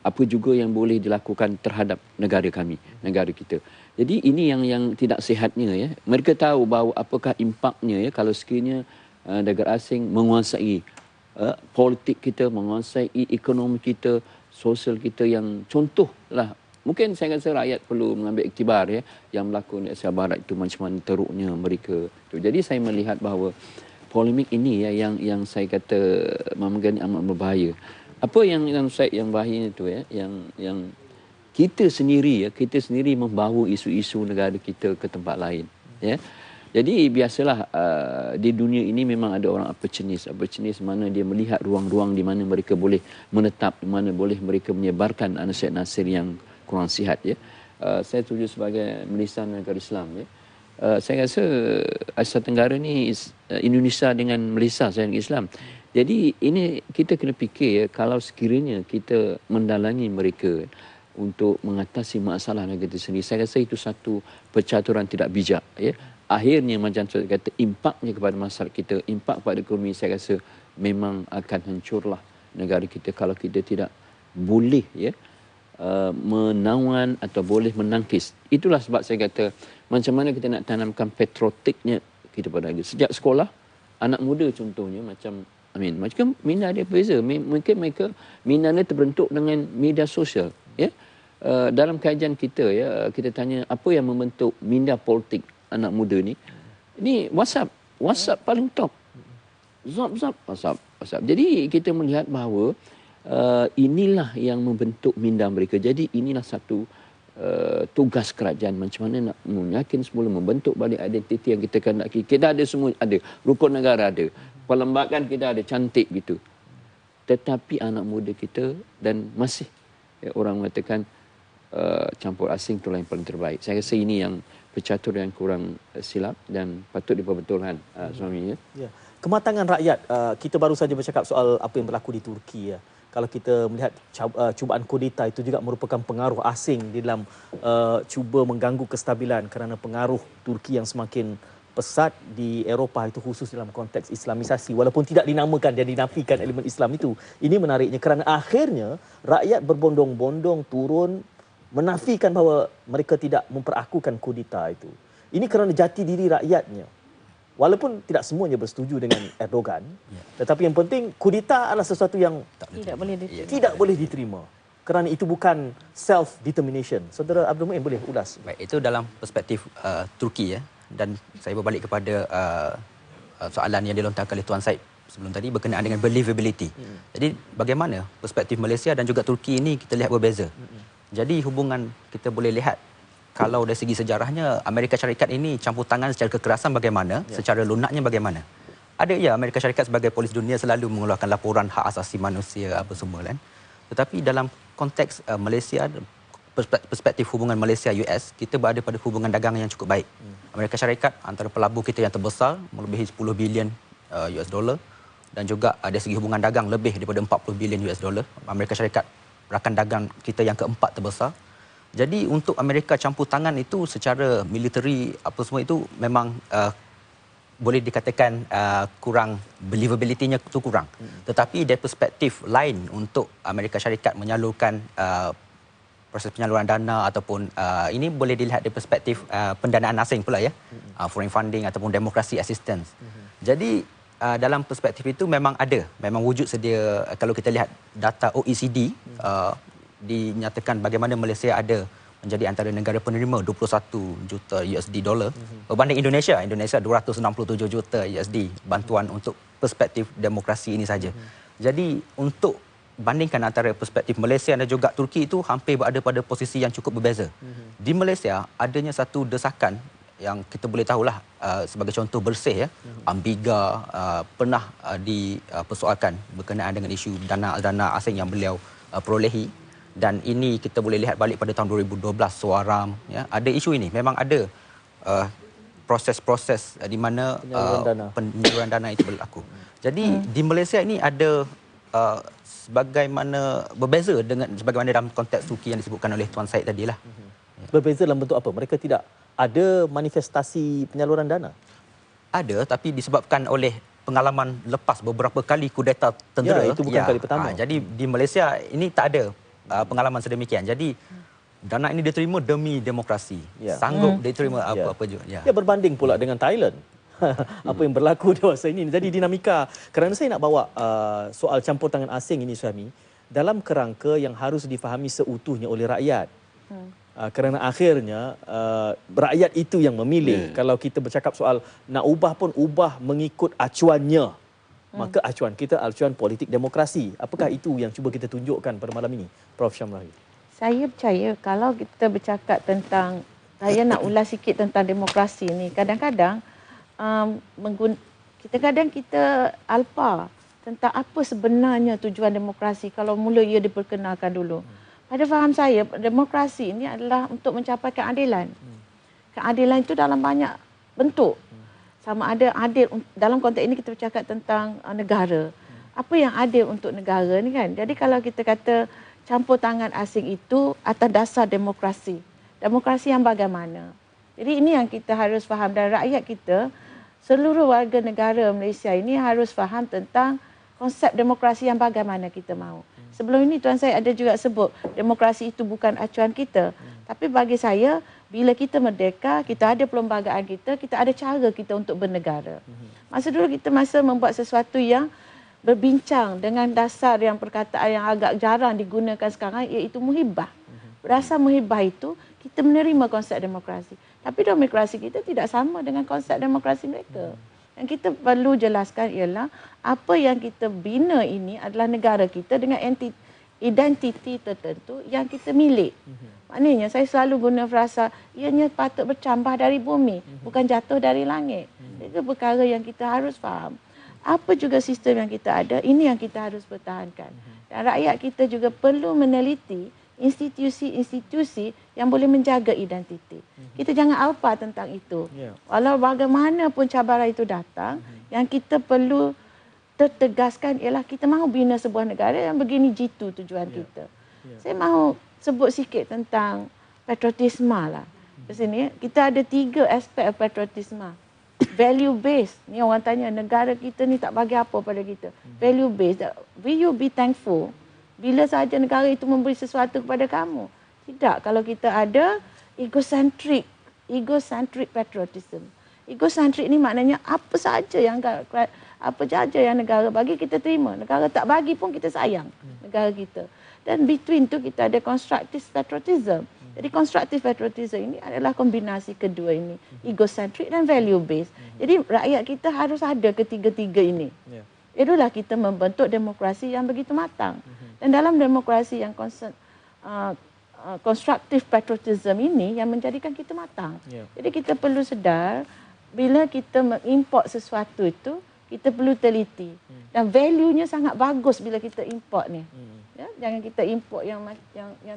apa juga yang boleh dilakukan terhadap negara kami, negara kita. Jadi ini yang tidak sihatnya Mereka tahu bahawa apakah impaknya kalau sekiranya negara asing menguasai politik kita, menguasai ekonomi kita, sosial kita, yang contohlah. Mungkin saya rasa rakyat perlu mengambil iktibar yang berlaku di Asia Barat itu, macam mana teruknya mereka. Jadi saya melihat bahawa polemik ini yang saya kata memang amat berbahaya. Apa yang bahaya itu yang kita sendiri membawa isu-isu negara kita ke tempat lain. Jadi biasalah di dunia ini memang ada orang opportunis mana dia melihat ruang-ruang di mana mereka boleh menetap, di mana boleh mereka menyebarkan nasihat-nasihat yang kurang sihat saya setuju sebagai Malaysia negara Islam saya rasa Asia Tenggara ni Indonesia dengan Malaysia saya negara Islam. Jadi ini kita kena fikir kalau sekiranya kita mendalangi mereka untuk mengatasi masalah negara kita sendiri, saya rasa itu satu percaturan tidak bijak akhirnya macam saya kata impaknya kepada masyarakat kita, impak pada ekonomi, saya rasa memang akan hancurlah negara kita kalau kita tidak boleh menawan atau boleh menangkis. Itulah sebab saya kata macam mana kita nak tanamkan patriotiknya kita pada sejak sekolah. Anak muda contohnya macam minda dia berbeza. Mungkin mereka minda dia terbentuk dengan media sosial dalam kajian kita kita tanya apa yang membentuk minda politik anak muda ni. Ini WhatsApp paling top. WhatsApp. Jadi kita melihat bahawa inilah yang membentuk minda mereka. Jadi inilah satu tugas kerajaan macam mana nak meyakin semula membentuk balik identiti yang kita kendaki. Kita ada semua, ada rukun negara, ada perlembagaan kita, ada cantik gitu. Tetapi anak muda kita dan masih orang mengatakan campur asing itulah yang paling terbaik. Saya rasa ini yang percatur yang kurang silap dan patut diperbetulkan suaminya. Kematangan rakyat, kita baru saja bercakap soal apa yang berlaku di Turki Kalau kita melihat cubaan kudeta itu juga merupakan pengaruh asing di dalam cuba mengganggu kestabilan kerana pengaruh Turki yang semakin pesat di Eropah itu khusus dalam konteks Islamisasi. Walaupun tidak dinamakan dan dinafikan elemen Islam itu. Ini menariknya kerana akhirnya rakyat berbondong-bondong turun menafikan bahawa mereka tidak memperakukan kudeta itu. Ini kerana jati diri rakyatnya. Walaupun tidak semuanya bersetuju dengan Erdogan, tetapi yang penting kudeta adalah sesuatu yang tidak boleh diterima. Kerana itu bukan self-determination. Saudara Abdul Muin boleh ulas? Baik, itu dalam perspektif Turki dan saya berbalik kepada soalan yang dilontarkan oleh Tuan Syed sebelum tadi berkenaan dengan believability. Jadi bagaimana perspektif Malaysia dan juga Turki ini kita lihat berbeza. Jadi hubungan kita boleh lihat kalau dari segi sejarahnya Amerika Syarikat ini campur tangan secara kekerasan bagaimana, secara lunaknya bagaimana. Ada Amerika Syarikat sebagai polis dunia selalu mengeluarkan laporan hak asasi manusia apa semua kan. Tetapi dalam konteks Malaysia, perspektif hubungan Malaysia US, kita berada pada hubungan dagang yang cukup baik. Amerika Syarikat antara pelabur kita yang terbesar, melebihi 10 bilion US dollar, dan juga dari segi hubungan dagang lebih daripada 40 bilion US dollar. Amerika Syarikat rakan dagang kita yang keempat terbesar. Jadi untuk Amerika campur tangan itu secara military apa semua itu memang boleh dikatakan kurang, believability-nya itu kurang. Tetapi dari perspektif lain untuk Amerika Syarikat menyalurkan proses penyaluran dana ataupun ini boleh dilihat dari perspektif pendanaan asing pula ya, foreign funding ataupun democracy assistance. Jadi dalam perspektif itu memang wujud sedia. Kalau kita lihat data OECD dinyatakan bagaimana Malaysia ada menjadi antara negara penerima 21 juta USD dolar berbanding Indonesia 267 juta USD bantuan untuk perspektif demokrasi ini saja. Jadi untuk bandingkan antara perspektif Malaysia dan juga Turki itu hampir berada pada posisi yang cukup berbeza. Di Malaysia adanya satu desakan yang kita boleh tahulah sebagai contoh bersih ya, Ambiga pernah dipersoalkan berkenaan dengan isu dana asing yang beliau perolehi. Dan ini kita boleh lihat balik pada tahun 2012 Suaram ya, ada isu ini, memang ada proses-proses di mana penyaluran dana itu berlaku. Jadi di Malaysia ini ada sebagaimana berbeza dengan sebagaimana dalam konteks Turki yang disebutkan oleh Tuan Syed tadilah. Berbeza dalam bentuk apa? Mereka tidak ada manifestasi penyaluran dana? Ada, tapi disebabkan oleh pengalaman lepas beberapa kali kudeta tentera. Ya, itu bukan kali pertama. Jadi di Malaysia ini tak ada pengalaman sedemikian. Jadi dana ini diterima demi demokrasi. Sanggup diterima apa-apa juga. Ya, berbanding pula dengan Thailand. Apa yang berlaku dewasa ini. Jadi dinamika, kerana saya nak bawa soal campur tangan asing ini Syahmi dalam kerangka yang harus difahami seutuhnya oleh rakyat. Kerana akhirnya rakyat itu yang memilih. Kalau kita bercakap soal nak ubah pun ubah mengikut acuannya. Maka acuan kita acuan politik demokrasi. Apakah itu yang cuba kita tunjukkan pada malam ini, Prof. Syamrawi? Saya percaya kalau kita bercakap tentang, saya nak ulas sikit tentang demokrasi ni, kadang-kadang kita alpa tentang apa sebenarnya tujuan demokrasi kalau mula ia diperkenalkan dulu. Pada faham saya, demokrasi ini adalah untuk mencapai keadilan. Keadilan itu dalam banyak bentuk. Sama ada adil, dalam konteks ini kita bercakap tentang negara. Apa yang adil untuk negara ni kan? Jadi kalau kita kata campur tangan asing itu atas dasar demokrasi. Demokrasi yang bagaimana? Jadi ini yang kita harus faham, dan rakyat kita, seluruh warga negara Malaysia ini harus faham tentang konsep demokrasi yang bagaimana kita mahu. Sebelum ini Tuan Syed ada juga sebut demokrasi itu bukan acuan kita. Tapi bagi saya, bila kita merdeka, kita ada perlembagaan kita, kita ada cara kita untuk bernegara. Masa dulu kita membuat sesuatu yang berbincang dengan dasar yang perkataan yang agak jarang digunakan sekarang, iaitu muhibah. Berdasar muhibah itu, kita menerima konsep demokrasi. Tapi demokrasi kita tidak sama dengan konsep demokrasi mereka. Yang kita perlu jelaskan ialah apa yang kita bina ini adalah negara kita dengan identiti tertentu yang kita milik. Maknanya saya selalu guna frasa ianya patut bercambah dari bumi, bukan jatuh dari langit. Itu perkara yang kita harus faham. Apa juga sistem yang kita ada, ini yang kita harus pertahankan. Dan rakyat kita juga perlu meneliti institusi-institusi yang boleh menjaga identiti. Kita jangan alpa tentang itu. Walau bagaimanapun cabaran itu datang, yang kita perlu tertegaskan ialah kita mahu bina sebuah negara yang begini jitu tujuan kita. Saya mahu sebut sikit tentang patriotisme lah. Di sini kita ada 3 aspek patriotisme. Value based. Ni orang tanya negara kita ni tak bagi apa pada kita. Value based. Will you be thankful bila sahaja negara itu memberi sesuatu kepada kamu? Tidak. Kalau kita ada egocentric patriotism. Egocentric ni maknanya apa saja yang negara bagi kita terima. Negara tak bagi pun kita sayang negara kita. Dan between tu kita ada constructive patriotism. Jadi constructive patriotism ini adalah kombinasi kedua ini, egocentric dan value based. Jadi rakyat kita harus ada ketiga-tiga ini. Itulah kita membentuk demokrasi yang begitu matang. Dan dalam demokrasi yang constructive patriotism ini yang menjadikan kita matang. Jadi kita perlu sedar bila kita mengimport sesuatu itu, kita perlu teliti. Dan value-nya sangat bagus bila kita import ni. Ya, jangan kita import yang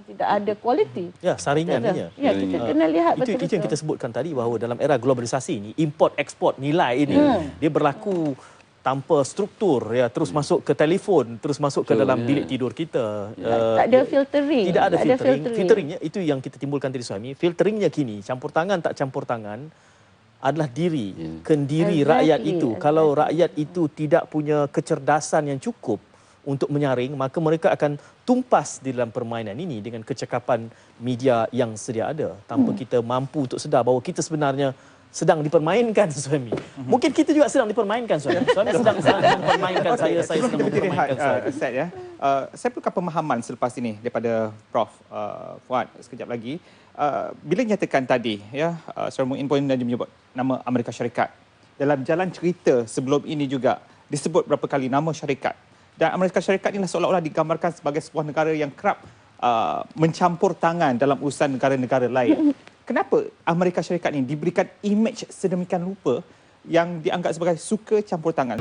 tidak ada kualiti. Ya, saringannya. Ya, kita kena lihat betul-betul. Itu yang kita sebutkan tadi bahawa dalam era globalisasi ini, import ekspor nilai ini dia berlaku tanpa struktur, ya, terus masuk ke telefon, terus masuk ke dalam bilik tidur kita. Tak ada filtering. Tidak ada filtering. Filteringnya itu yang kita timbulkan tadi suami. Filteringnya kini campur tangan tak campur tangan adalah diri, kendiri rakyat itu. Kalau rakyat itu tidak punya kecerdasan yang cukup untuk menyaring, maka mereka akan tumpas di dalam permainan ini dengan kecekapan media yang sedia ada tanpa kita mampu untuk sedar bahawa kita sebenarnya sedang dipermainkan, suami. Mungkin kita juga sedang dipermainkan, suami. Suami sedang mempermainkan saya sedang mempermainkan suami. Saya perlukan pemahaman selepas ini daripada Prof. Fuad sekejap lagi. Bila nyatakan tadi, ya, Saudara Muin pun dah menyebut nama Amerika Syarikat. Dalam jalan cerita sebelum ini juga disebut berapa kali nama syarikat. Dan Amerika Syarikat inilah seolah-olah digambarkan sebagai sebuah negara yang kerap mencampur tangan dalam urusan negara-negara lain. Kenapa Amerika Syarikat ini diberikan imej sedemikian rupa yang dianggap sebagai suka campur tangan?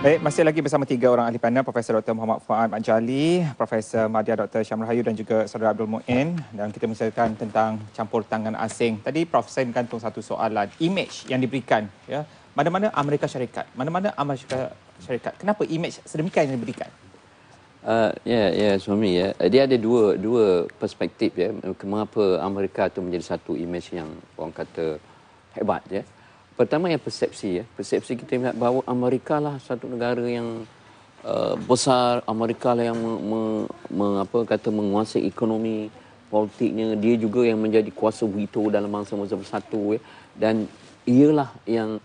Baik, masih lagi bersama 3 orang ahli panel, Profesor Dr. Muhammad Fuad Majali, Profesor Madya Dr. Syam Rahayu dan juga Saudara Abdul Muin, dan kita menceritakan tentang campur tangan asing. Tadi Prof saya menggantung satu soalan, imej yang diberikan, ya. Mana-mana Amerika Syarikat, mana-mana Amerika Syarikat. Kenapa imej sedemikian yang diberikan? Suami, ya. Dia ada dua perspektif, ya. Mengapa Amerika itu menjadi satu imej yang orang kata hebat, ya. Pertama yang persepsi, ya. Persepsi kita melihat bahawa Amerika lah satu negara yang besar, Amerika lah yang menguasai ekonomi, politiknya, dia juga yang menjadi kuasa veto dalam bangsa-bangsa bersatu, ya. Dan ialah yang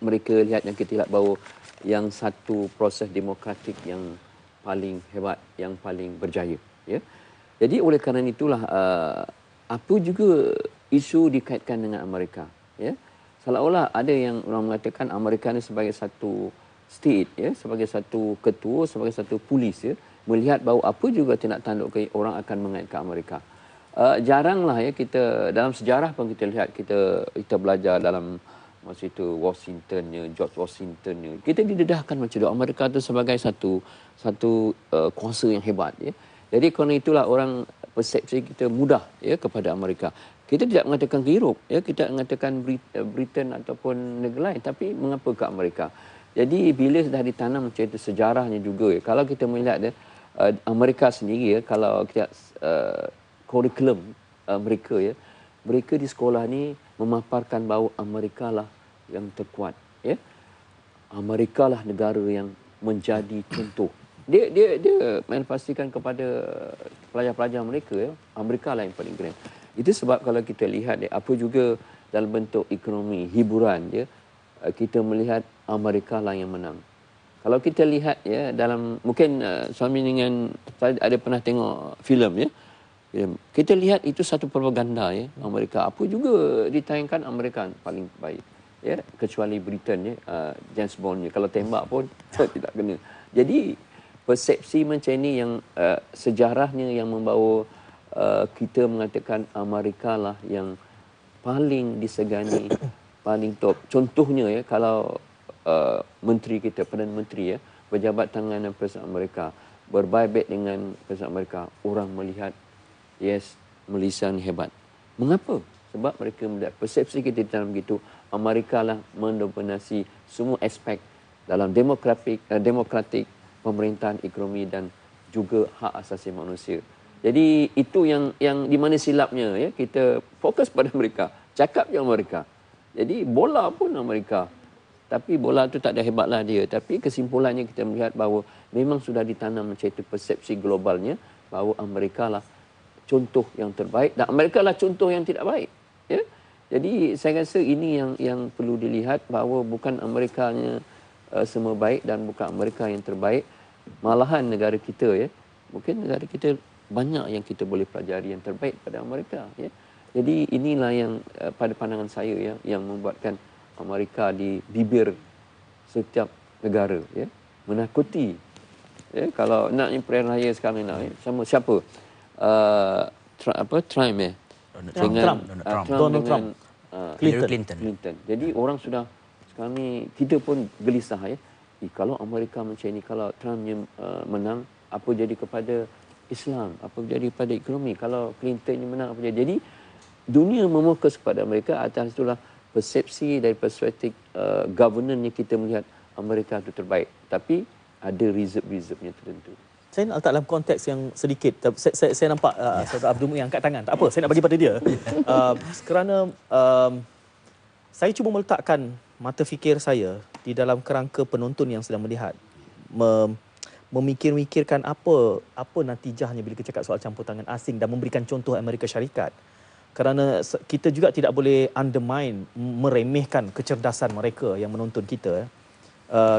mereka lihat, yang kita lihat bahawa yang satu proses demokratik yang paling hebat, yang paling berjaya, ya. Jadi oleh kerana itulah apa juga isu dikaitkan dengan Amerika, ya. Seolah-olah ada yang orang mengatakan Amerika ini sebagai satu state, ya, sebagai satu ketua, sebagai satu polis, ya, melihat bahawa apa juga tindak tanduk orang akan mengaitkan Amerika. Jaranglah, ya, kita dalam sejarah pun kita lihat, kita belajar dalam masa itu Washingtonnya, George Washingtonnya, kita didedahkan macam itu Amerika itu sebagai satu kuasa yang hebat, ya. Jadi kerana itulah orang persepsi kita mudah, ya, kepada Amerika. Kita tidak mengatakan ke Europe, ya, kita mengatakan Britain ataupun negara lain, tapi mengapa ke Amerika? Jadi bila sudah ditanam macam itu sejarahnya juga, ya. Kalau kita melihat, ya, Amerika sendiri, ya, kalau kita kurikulum mereka, ya, mereka di sekolah ni memaparkan bahawa Amerika lah yang terkuat, ya. Amerika lah negara yang menjadi contoh. Dia menpastikan kepada pelajar-pelajar mereka, ya, Amerika lah yang paling keren. Itu sebab kalau kita lihat, ya, apa juga dalam bentuk ekonomi, hiburan, ya, kita melihat Amerika lah yang menang. Kalau kita lihat, ya, dalam mungkin suami dengan saya ada pernah tengok filem, ya. Kita lihat itu satu propaganda, ya, Amerika. Apa juga ditayangkan Amerika paling baik, ya, kecuali Britain, ya, James Bond-nya. Kalau tembak pun tidak kena. Jadi persepsi macam ini yang sejarahnya yang membawa kita mengatakan Amerika lah yang paling disegani, paling top. Contohnya, ya, kalau menteri kita, Perdana Menteri, ya, pejabat tangan Presiden Amerika berbaik dengan Presiden Amerika, orang melihat, yes, Malaysia ni hebat. Mengapa? Sebab mereka melihat persepsi kita dalam begitu, Amerika lah mendominasi semua aspek dalam demokratik, pemerintahan, ekonomi dan juga hak asasi manusia. Jadi itu yang di mana silapnya, ya, kita fokus pada mereka, cakap je Amerika. Jadi bola pun Amerika. Tapi bola tu tak ada hebatlah dia. Tapi kesimpulannya kita melihat bahawa memang sudah ditanam macam itu persepsi globalnya bahawa Amerika lah contoh yang terbaik dan Amerika lah contoh yang tidak baik, ya. Jadi saya rasa ini yang perlu dilihat bahawa bukan Amerikanya semua baik dan bukan Amerika yang terbaik. Malahan negara kita, ya, mungkin negara kita banyak yang kita boleh pelajari yang terbaik pada Amerika, ya. Jadi inilah yang pada pandangan saya, ya, yang membuatkan Amerika di bibir setiap negara, ya, menakuti, ya. Kalau nak pilihan raya sekarang nak, ya, sama siapa? Trump Donald Trump. Clinton. Jadi orang sudah sekarang ni kita pun gelisah ya. Kalau Amerika macam ini, kalau Trump menang, apa jadi kepada Islam, apa jadi kepada ekonomi? Kalau Clinton menang, apa jadi? Jadi dunia memokus kepada Amerika atas itulah persepsi dari perspektif governance yang kita melihat Amerika itu terbaik. Tapi ada reserve-reserve-nya tertentu. Saya nak letak dalam konteks yang sedikit. Saya nampak Saudara Abdul Muin angkat tangan. Tak apa, saya nak bagi pada dia. Kerana saya cuba meletakkan mata fikir saya di dalam kerangka penonton yang sedang melihat. Memikir-mikirkan apa natijahnya bila kita cakap soal campur tangan asing dan memberikan contoh Amerika Syarikat. Kerana kita juga tidak boleh undermine, meremehkan kecerdasan mereka yang menonton kita.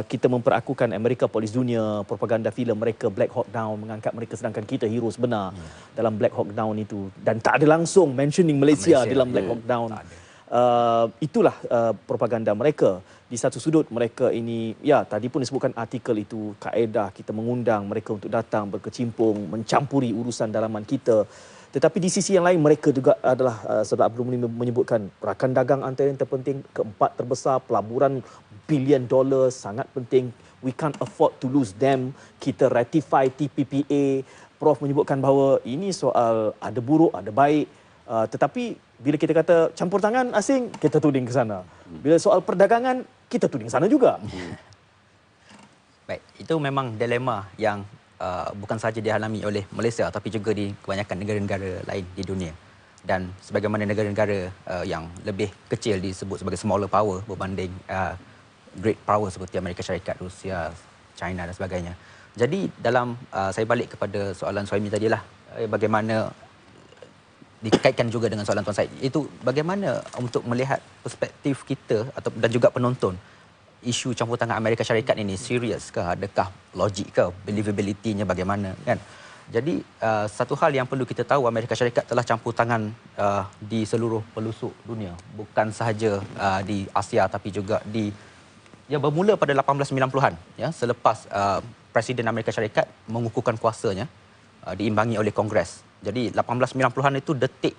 Kita memperakukan Amerika polis dunia, propaganda filem mereka Black Hawk Down mengangkat mereka, sedangkan kita hero sebenar dalam Black Hawk Down itu, dan tak ada langsung mentioning Malaysia dalam Black Hawk Down. Itulah propaganda mereka. Di satu sudut mereka ini, ya tadi pun disebutkan artikel itu, kaedah kita mengundang mereka untuk datang berkecimpung, mencampuri urusan dalaman kita. Tetapi di sisi yang lain mereka juga adalah, Saudara Abdul Muin menyebutkan, rakan dagang antara yang terpenting, keempat terbesar, pelaburan $1 billion sangat penting. We can't afford to lose them. Kita ratify TPPA. Prof menyebutkan bahawa ini soal ada buruk, ada baik. Tetapi bila kita kata campur tangan asing, kita tuding ke sana. Bila soal perdagangan, kita tuding sana juga. Baik, itu memang dilema yang bukan sahaja dialami oleh Malaysia tapi juga di kebanyakan negara-negara lain di dunia. Dan sebagaimana negara-negara yang lebih kecil disebut sebagai smaller power berbanding great power seperti Amerika Syarikat, Rusia, China dan sebagainya. Jadi dalam saya balik kepada soalan Suhaimi tadilah, bagaimana dikaitkan juga dengan soalan Tuan Syed, itu bagaimana untuk melihat perspektif kita dan juga penonton, isu campur tangan Amerika Syarikat ini serius ke, adakah logik ke, believability-nya bagaimana kan. Jadi satu hal yang perlu kita tahu, Amerika Syarikat telah campur tangan di seluruh pelosok dunia, bukan sahaja di Asia tapi juga bermula pada 1890-an ya, selepas Presiden Amerika Syarikat mengukuhkan kuasanya diimbangi oleh Kongres. Jadi 1890-an itu detik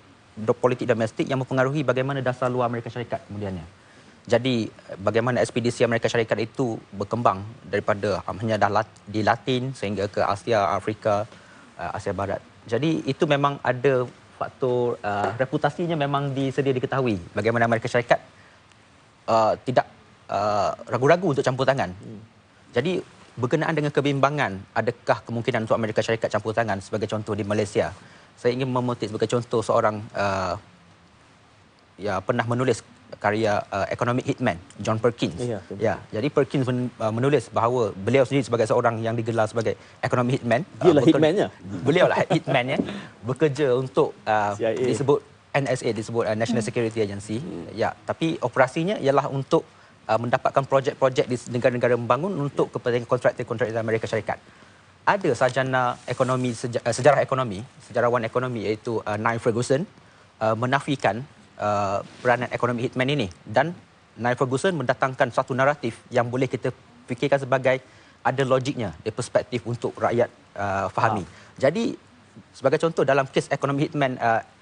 politik domestik yang mempengaruhi bagaimana dasar luar Amerika Syarikat kemudiannya. Jadi bagaimana ekspedisi Amerika Syarikat itu berkembang daripada hanya di Latin sehingga ke Asia, Afrika, Asia Barat. Jadi itu memang ada faktor reputasinya memang sedia diketahui bagaimana Amerika Syarikat tidak ragu-ragu untuk campur tangan. Jadi berkenaan dengan kebimbangan, adakah kemungkinan untuk Amerika Syarikat campur tangan, sebagai contoh di Malaysia. Saya ingin memetik sebagai contoh seorang pernah menulis karya Economic Hitman, John Perkins. Jadi Perkins menulis bahawa beliau sendiri sebagai seorang yang digelar sebagai Economic Hitman. Dialah hitman-nya. Beliau lah hitman-nya, bekerja untuk disebut NSA, disebut National Security Agency. Tapi operasinya ialah untuk mendapatkan projek-projek di negara-negara membangun untuk kepentingan kontraktor-kontraktor Amerika Syarikat. Ada sarjana ekonomi, sejarawan ekonomi iaitu Niall Ferguson menafikan peranan ekonomi hitman ini, dan Niall Ferguson mendatangkan satu naratif yang boleh kita fikirkan sebagai ada logiknya dari perspektif untuk rakyat fahami. Jadi sebagai contoh dalam kes ekonomi hitman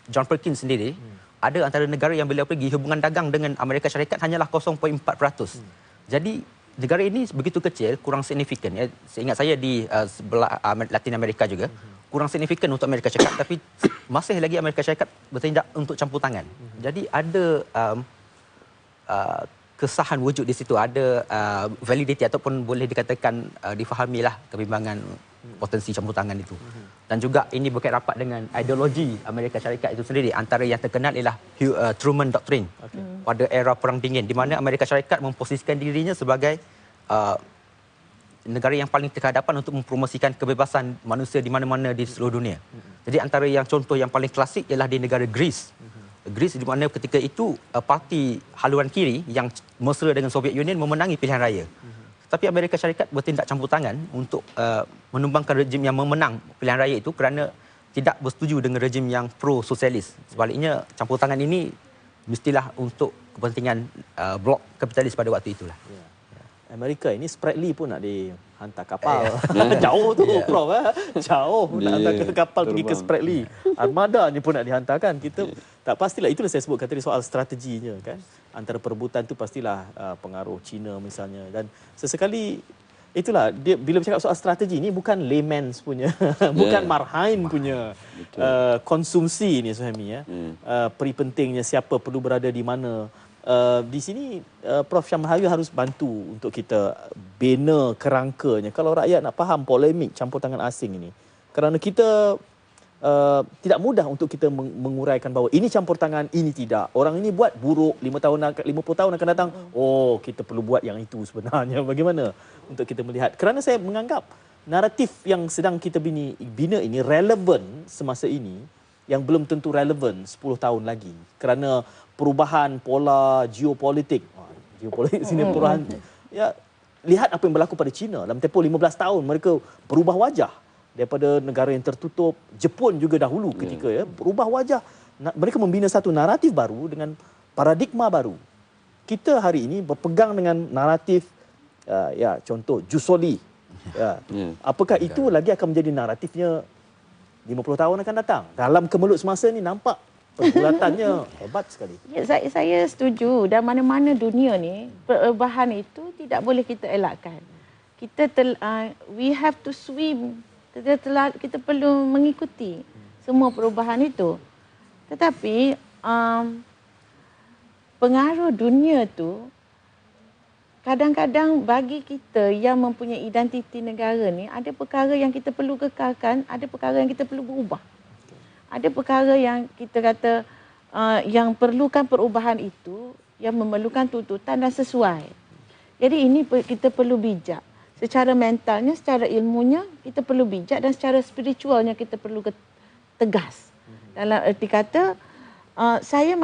John Perkins sendiri, ada antara negara yang beliau pergi hubungan dagang dengan Amerika Syarikat hanyalah 0.4%. Jadi negara ini begitu kecil, kurang signifikan. Seingat saya di sebelah Latin Amerika juga, kurang signifikan untuk Amerika Syarikat, tapi masih lagi Amerika Syarikat bertindak untuk campur tangan. Jadi ada kesahan wujud di situ, ada validity ataupun boleh dikatakan difahamilah kebimbangan potensi campur tangan itu. Dan juga ini berkait rapat dengan ideologi Amerika Syarikat itu sendiri. Antara yang terkenal ialah Truman Doctrine pada era Perang Dingin, di mana Amerika Syarikat memposisikan dirinya sebagai negara yang paling terhadapan untuk mempromosikan kebebasan manusia di mana-mana di seluruh dunia. Jadi antara yang contoh yang paling klasik ialah di negara Greece. Greece di mana ketika itu parti haluan kiri yang mesra dengan Soviet Union memenangi pilihan raya. Tapi Amerika Syarikat bertindak campur tangan untuk menumbangkan rejim yang memenang pilihan raya itu kerana tidak bersetuju dengan rejim yang pro-sosialis. Sebaliknya, campur tangan ini mestilah untuk kepentingan blok kapitalis pada waktu itulah. Amerika ini Spratly pun nak dihantar kapal. Jauh tu Prof. Jauh nak hantar ke kapal pergi ke Spratly. Armada ni pun nak dihantarkan. Kita tak pastilah, itulah saya sebutkan tadi soal strateginya kan. Antara perebutan tu pastilah pengaruh China misalnya, dan sesekali itulah dia bila bercakap soal strategi ni bukan layman's punya bukan marhain punya konsumsi ni Suhaimi peri pentingnya siapa perlu berada di mana. Di sini Prof Syamhayu harus bantu untuk kita bina kerangkanya kalau rakyat nak faham polemik campur tangan asing ini, kerana kita tidak mudah untuk kita menguraikan bahawa ini campur tangan, ini tidak. Orang ini buat buruk 50 tahun akan datang. Oh, kita perlu buat yang itu sebenarnya. Bagaimana untuk kita melihat? Kerana saya menganggap naratif yang sedang kita bina ini relevan semasa ini yang belum tentu relevan 10 tahun lagi. Kerana perubahan pola geopolitik. Geopolitik sini perubahan. Ya, lihat apa yang berlaku pada China. Dalam tempoh 15 tahun mereka berubah wajah. Daripada negara yang tertutup, Jepun juga dahulu ketika berubah wajah. Mereka membina satu naratif baru dengan paradigma baru. Kita hari ini berpegang dengan naratif, contoh Jusoli. Apakah itu lagi akan menjadi naratifnya 50 tahun akan datang? Dalam kemelut semasa ni nampak pergulatannya hebat sekali. Ya, saya setuju. Dan mana-mana dunia ni, perubahan itu tidak boleh kita elakkan. We have to swim. Kita perlu mengikuti semua perubahan itu. Tetapi pengaruh dunia tu kadang-kadang bagi kita yang mempunyai identiti negara ni, ada perkara yang kita perlu kekalkan, ada perkara yang kita perlu berubah. Ada perkara yang kita kata yang perlukan perubahan itu, yang memerlukan tuntutan dan sesuai. Jadi ini kita perlu bijak. Secara mentalnya, secara ilmunya kita perlu bijak, dan secara spiritualnya kita perlu tegas. Dalam erti kata, saya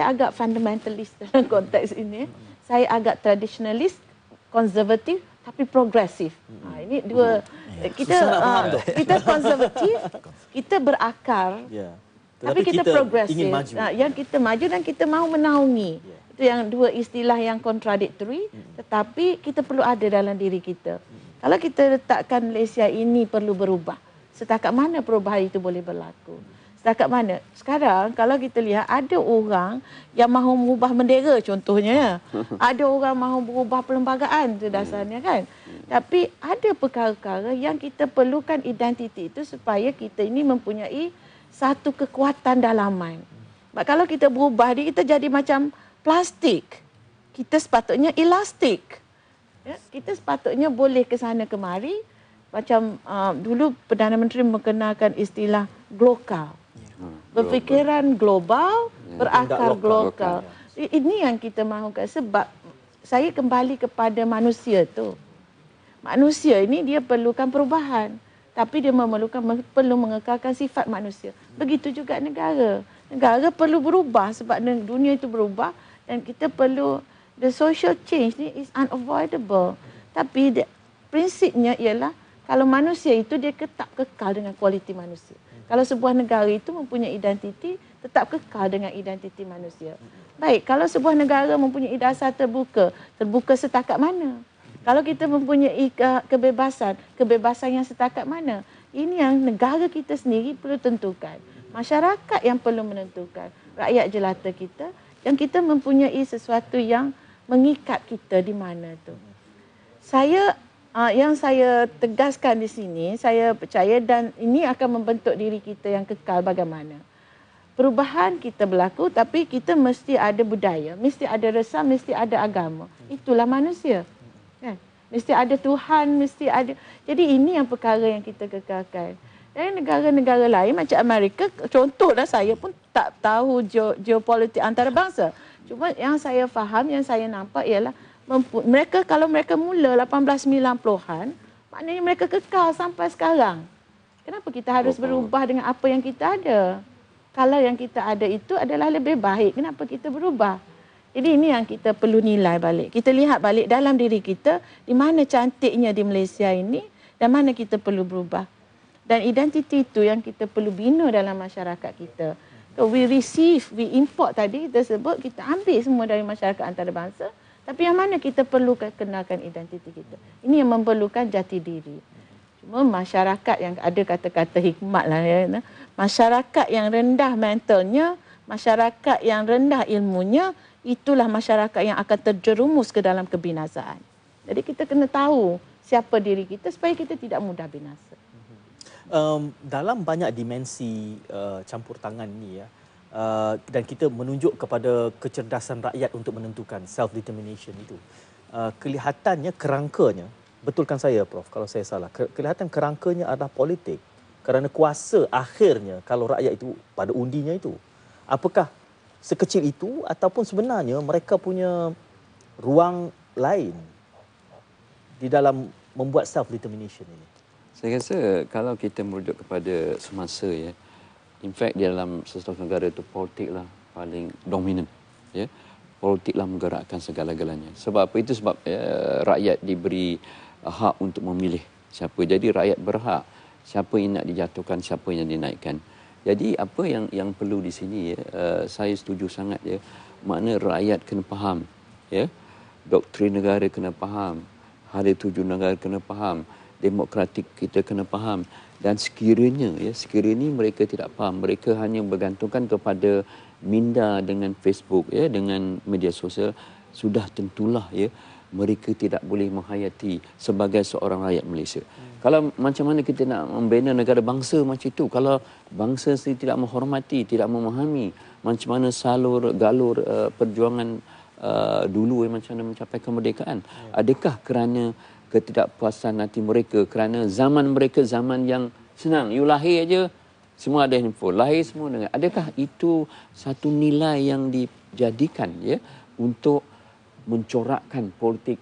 agak fundamentalist dalam konteks ini. Saya agak traditionalist, konservatif tapi progresif. Ini dua, kita konservatif, kita berakar. Tapi kita progresif. Yang kita maju dan kita mahu menaungi. Itu yang dua istilah yang contradictory, tetapi kita perlu ada dalam diri kita. Kalau kita letakkan Malaysia ini perlu berubah, setakat mana perubahan itu boleh berlaku? Setakat mana? Sekarang kalau kita lihat ada orang yang mahu mengubah bendera contohnya. Ada orang mahu berubah perlembagaan itu dasarnya kan. Tapi ada perkara-perkara yang kita perlukan identiti itu supaya kita ini mempunyai satu kekuatan dalaman. Sebab kalau kita berubah, kita jadi macam plastik. Kita sepatutnya elastik. Kita sepatutnya boleh ke sana kemari. Macam dulu Perdana Menteri mengenalkan istilah global. Berfikiran global, berakar global. Ini yang kita mahukan, sebab saya kembali kepada manusia tu. Manusia ini dia perlukan perubahan, tapi dia perlu mengekalkan sifat manusia. Begitu juga negara. Negara perlu berubah sebab dunia itu berubah, dan kita perlu, the social change ni is unavoidable. Tapi prinsipnya ialah kalau manusia itu dia tetap kekal dengan kualiti manusia. Kalau sebuah negara itu mempunyai identiti, tetap kekal dengan identiti manusia. Baik, kalau sebuah negara mempunyai dasar terbuka setakat mana? Kalau kita mempunyai kebebasan yang setakat mana? Ini yang negara kita sendiri perlu tentukan. Masyarakat yang perlu menentukan. Rakyat jelata kita. Dan kita mempunyai sesuatu yang mengikat kita di mana tu. Yang saya tegaskan di sini, saya percaya dan ini akan membentuk diri kita yang kekal bagaimana. Perubahan kita berlaku, tapi kita mesti ada budaya, mesti ada resam, mesti ada agama. Itulah manusia. Kan? Mesti ada Tuhan, mesti ada. Jadi ini yang perkara yang kita kekalkan. Dan negara-negara lain macam Amerika, contohlah saya pun tak tahu geopolitik antarabangsa. Cuma yang saya faham, yang saya nampak ialah kalau mereka mula 1890-an, maknanya mereka kekal sampai sekarang. Kenapa kita harus berubah dengan apa yang kita ada? Kalau yang kita ada itu adalah lebih baik, kenapa kita berubah? Jadi ini yang kita perlu nilai balik. Kita lihat balik dalam diri kita, di mana cantiknya di Malaysia ini dan mana kita perlu berubah. Dan identiti itu yang kita perlu bina dalam masyarakat kita. So we import tadi kita sebut, kita ambil semua dari masyarakat antarabangsa, Tapi yang mana kita perlu kenalkan identiti kita. Ini yang memerlukan jati diri. Cuma masyarakat yang ada kata-kata hikmat lah ya. Masyarakat yang rendah mentalnya, masyarakat yang rendah ilmunya, itulah masyarakat yang akan terjerumus ke dalam kebinasaan. Jadi kita kena tahu siapa diri kita supaya kita tidak mudah binasa. Dalam banyak dimensi campur tangan ni ya, dan kita menunjuk kepada kecerdasan rakyat untuk menentukan self-determination itu, kelihatannya kerangkanya, betulkan saya Prof kalau saya salah, kelihatan kerangkanya adalah politik. Kerana kuasa akhirnya kalau rakyat itu pada undinya itu. Apakah sekecil itu ataupun sebenarnya mereka punya ruang lain di dalam membuat self-determination ini? Saya rasa kalau kita merujuk kepada semasa ya, in fact di dalam sesuatu negara itu politik lah paling dominan. Ya. Politik lah menggerakkan segala-galanya. Sebab apa itu? Sebab rakyat diberi hak untuk memilih siapa. Jadi rakyat berhak siapa yang nak dijatuhkan, siapa yang dinaikkan. Jadi apa yang perlu di sini ya, saya setuju sangat ya, makna rakyat kena faham ya, doktrin negara kena faham, hari tuju negara kena faham, demokratik kita kena faham. Dan sekiranya mereka tidak faham, mereka hanya bergantungkan kepada minda dengan Facebook ya, dengan media sosial, sudah tentulah ya mereka tidak boleh menghayati sebagai seorang rakyat Malaysia. Kalau macam mana kita nak membina negara bangsa macam itu, kalau bangsa sendiri tidak menghormati, tidak memahami macam mana galur perjuangan dulu macam mana mencapai kemerdekaan. Adakah kerana ketidakpuasan hati mereka, kerana zaman mereka zaman yang senang, you lahir aja semua ada handphone, lahir semua dengan. Adakah itu satu nilai yang dijadikan ya untuk mencorakkan politik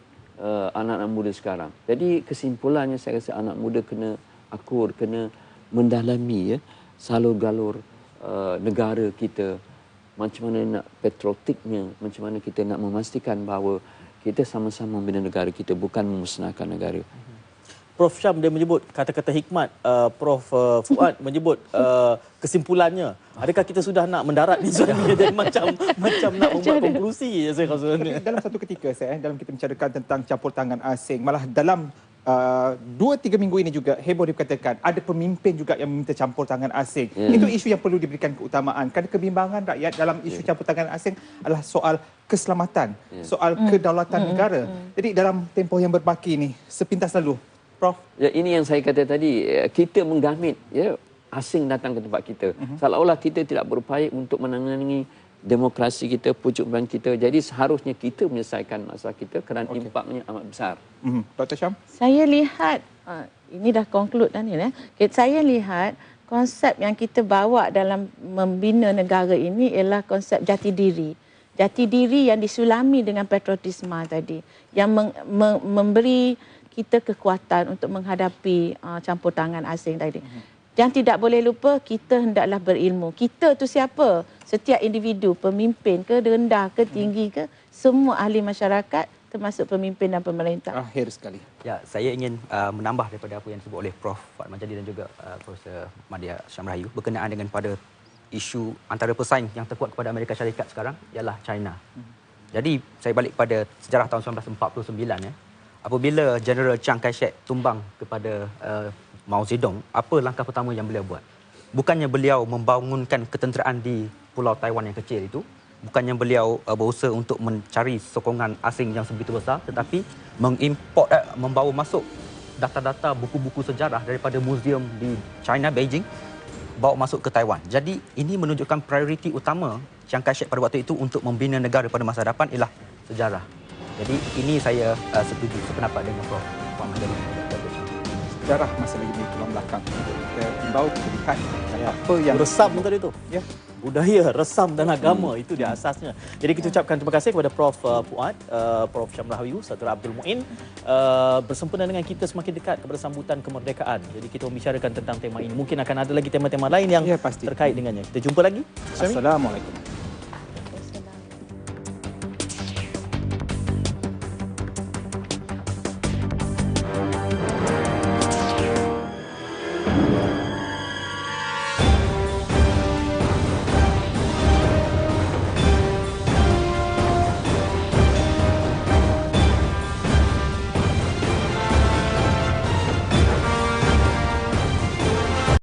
anak-anak muda sekarang? Jadi kesimpulannya saya rasa anak muda kena akur, kena mendalami ya salur-galur negara kita, macam mana nak patriotiknya, macam mana kita nak memastikan bahawa kita sama-sama membina negara kita, bukan memusnahkan negara. Prof Syam dia menyebut kata-kata hikmat, Prof Fuad menyebut kesimpulannya. Adakah kita sudah nak mendarat di sana dan macam nak membuat konklusi ya saya rasa. Dalam satu ketika dalam kita bicarakan tentang campur tangan asing, malah dalam 2-3 minggu ini juga heboh dikatakan ada pemimpin juga yang meminta campur tangan asing. Itu isu yang perlu diberikan keutamaan. Kerana kebimbangan rakyat dalam isu campur tangan asing adalah soal keselamatan, soal kedaulatan negara. Jadi dalam tempoh yang berbaki ini, sepintas lalu, Prof. Ya, ini yang saya kata tadi, kita menggamit ya asing datang ke tempat kita. Seolah-olah kita tidak berupaya untuk menangani demokrasi kita, percubaan kita. Jadi seharusnya kita menyelesaikan masalah kita kerana impaknya amat besar. Dr. Syam? Saya lihat, ini dah conclude dah ni. Saya lihat konsep yang kita bawa dalam membina negara ini ialah konsep jati diri. Jati diri yang disulami dengan patriotisme tadi. Yang memberi kita kekuatan untuk menghadapi campur tangan asing tadi. Yang tidak boleh lupa, kita hendaklah berilmu. Kita tu siapa? Setiap individu, pemimpin ke, rendah ke, tinggi ke, semua ahli masyarakat termasuk pemimpin dan pemerintah. Akhir sekali. Ya, saya ingin menambah daripada apa yang disebut oleh Prof. Fuad Majadi dan juga Profesor Madya Syam Rahayu berkenaan dengan pada isu antara pesaing yang terkuat kepada Amerika Syarikat sekarang ialah China. Jadi, saya balik pada sejarah tahun 1949 ya. Apabila General Chiang Kai-shek tumbang kepada Mao Zedong, apa langkah pertama yang beliau buat? Bukannya beliau membangunkan ketenteraan di Pulau Taiwan yang kecil itu, bukannya beliau berusaha untuk mencari sokongan asing yang sebegitu besar, tetapi mengimport, membawa masuk data-data buku-buku sejarah daripada muzium di China, Beijing, bawa masuk ke Taiwan. Jadi ini menunjukkan prioriti utama Chiang Kai-shek pada waktu itu untuk membina negara pada masa hadapan ialah sejarah. Jadi ini saya setuju sependapat dengan Prof. Puan Majadi. Sejarah masih lagi di tulang belakang untuk kita imbau kita lihat apa yang resam tadi tu. Ya. Budaya, resam dan agama itu dia asasnya. Jadi kita ucapkan terima kasih kepada Prof Fuad, Prof Syam Rahayu, Saudara Abdul Muin bersempena dengan kita semakin dekat kepada sambutan kemerdekaan. Jadi kita membicarakan tentang tema ini. Mungkin akan ada lagi tema-tema lain yang terkait dengannya. Kita jumpa lagi. Assalamualaikum.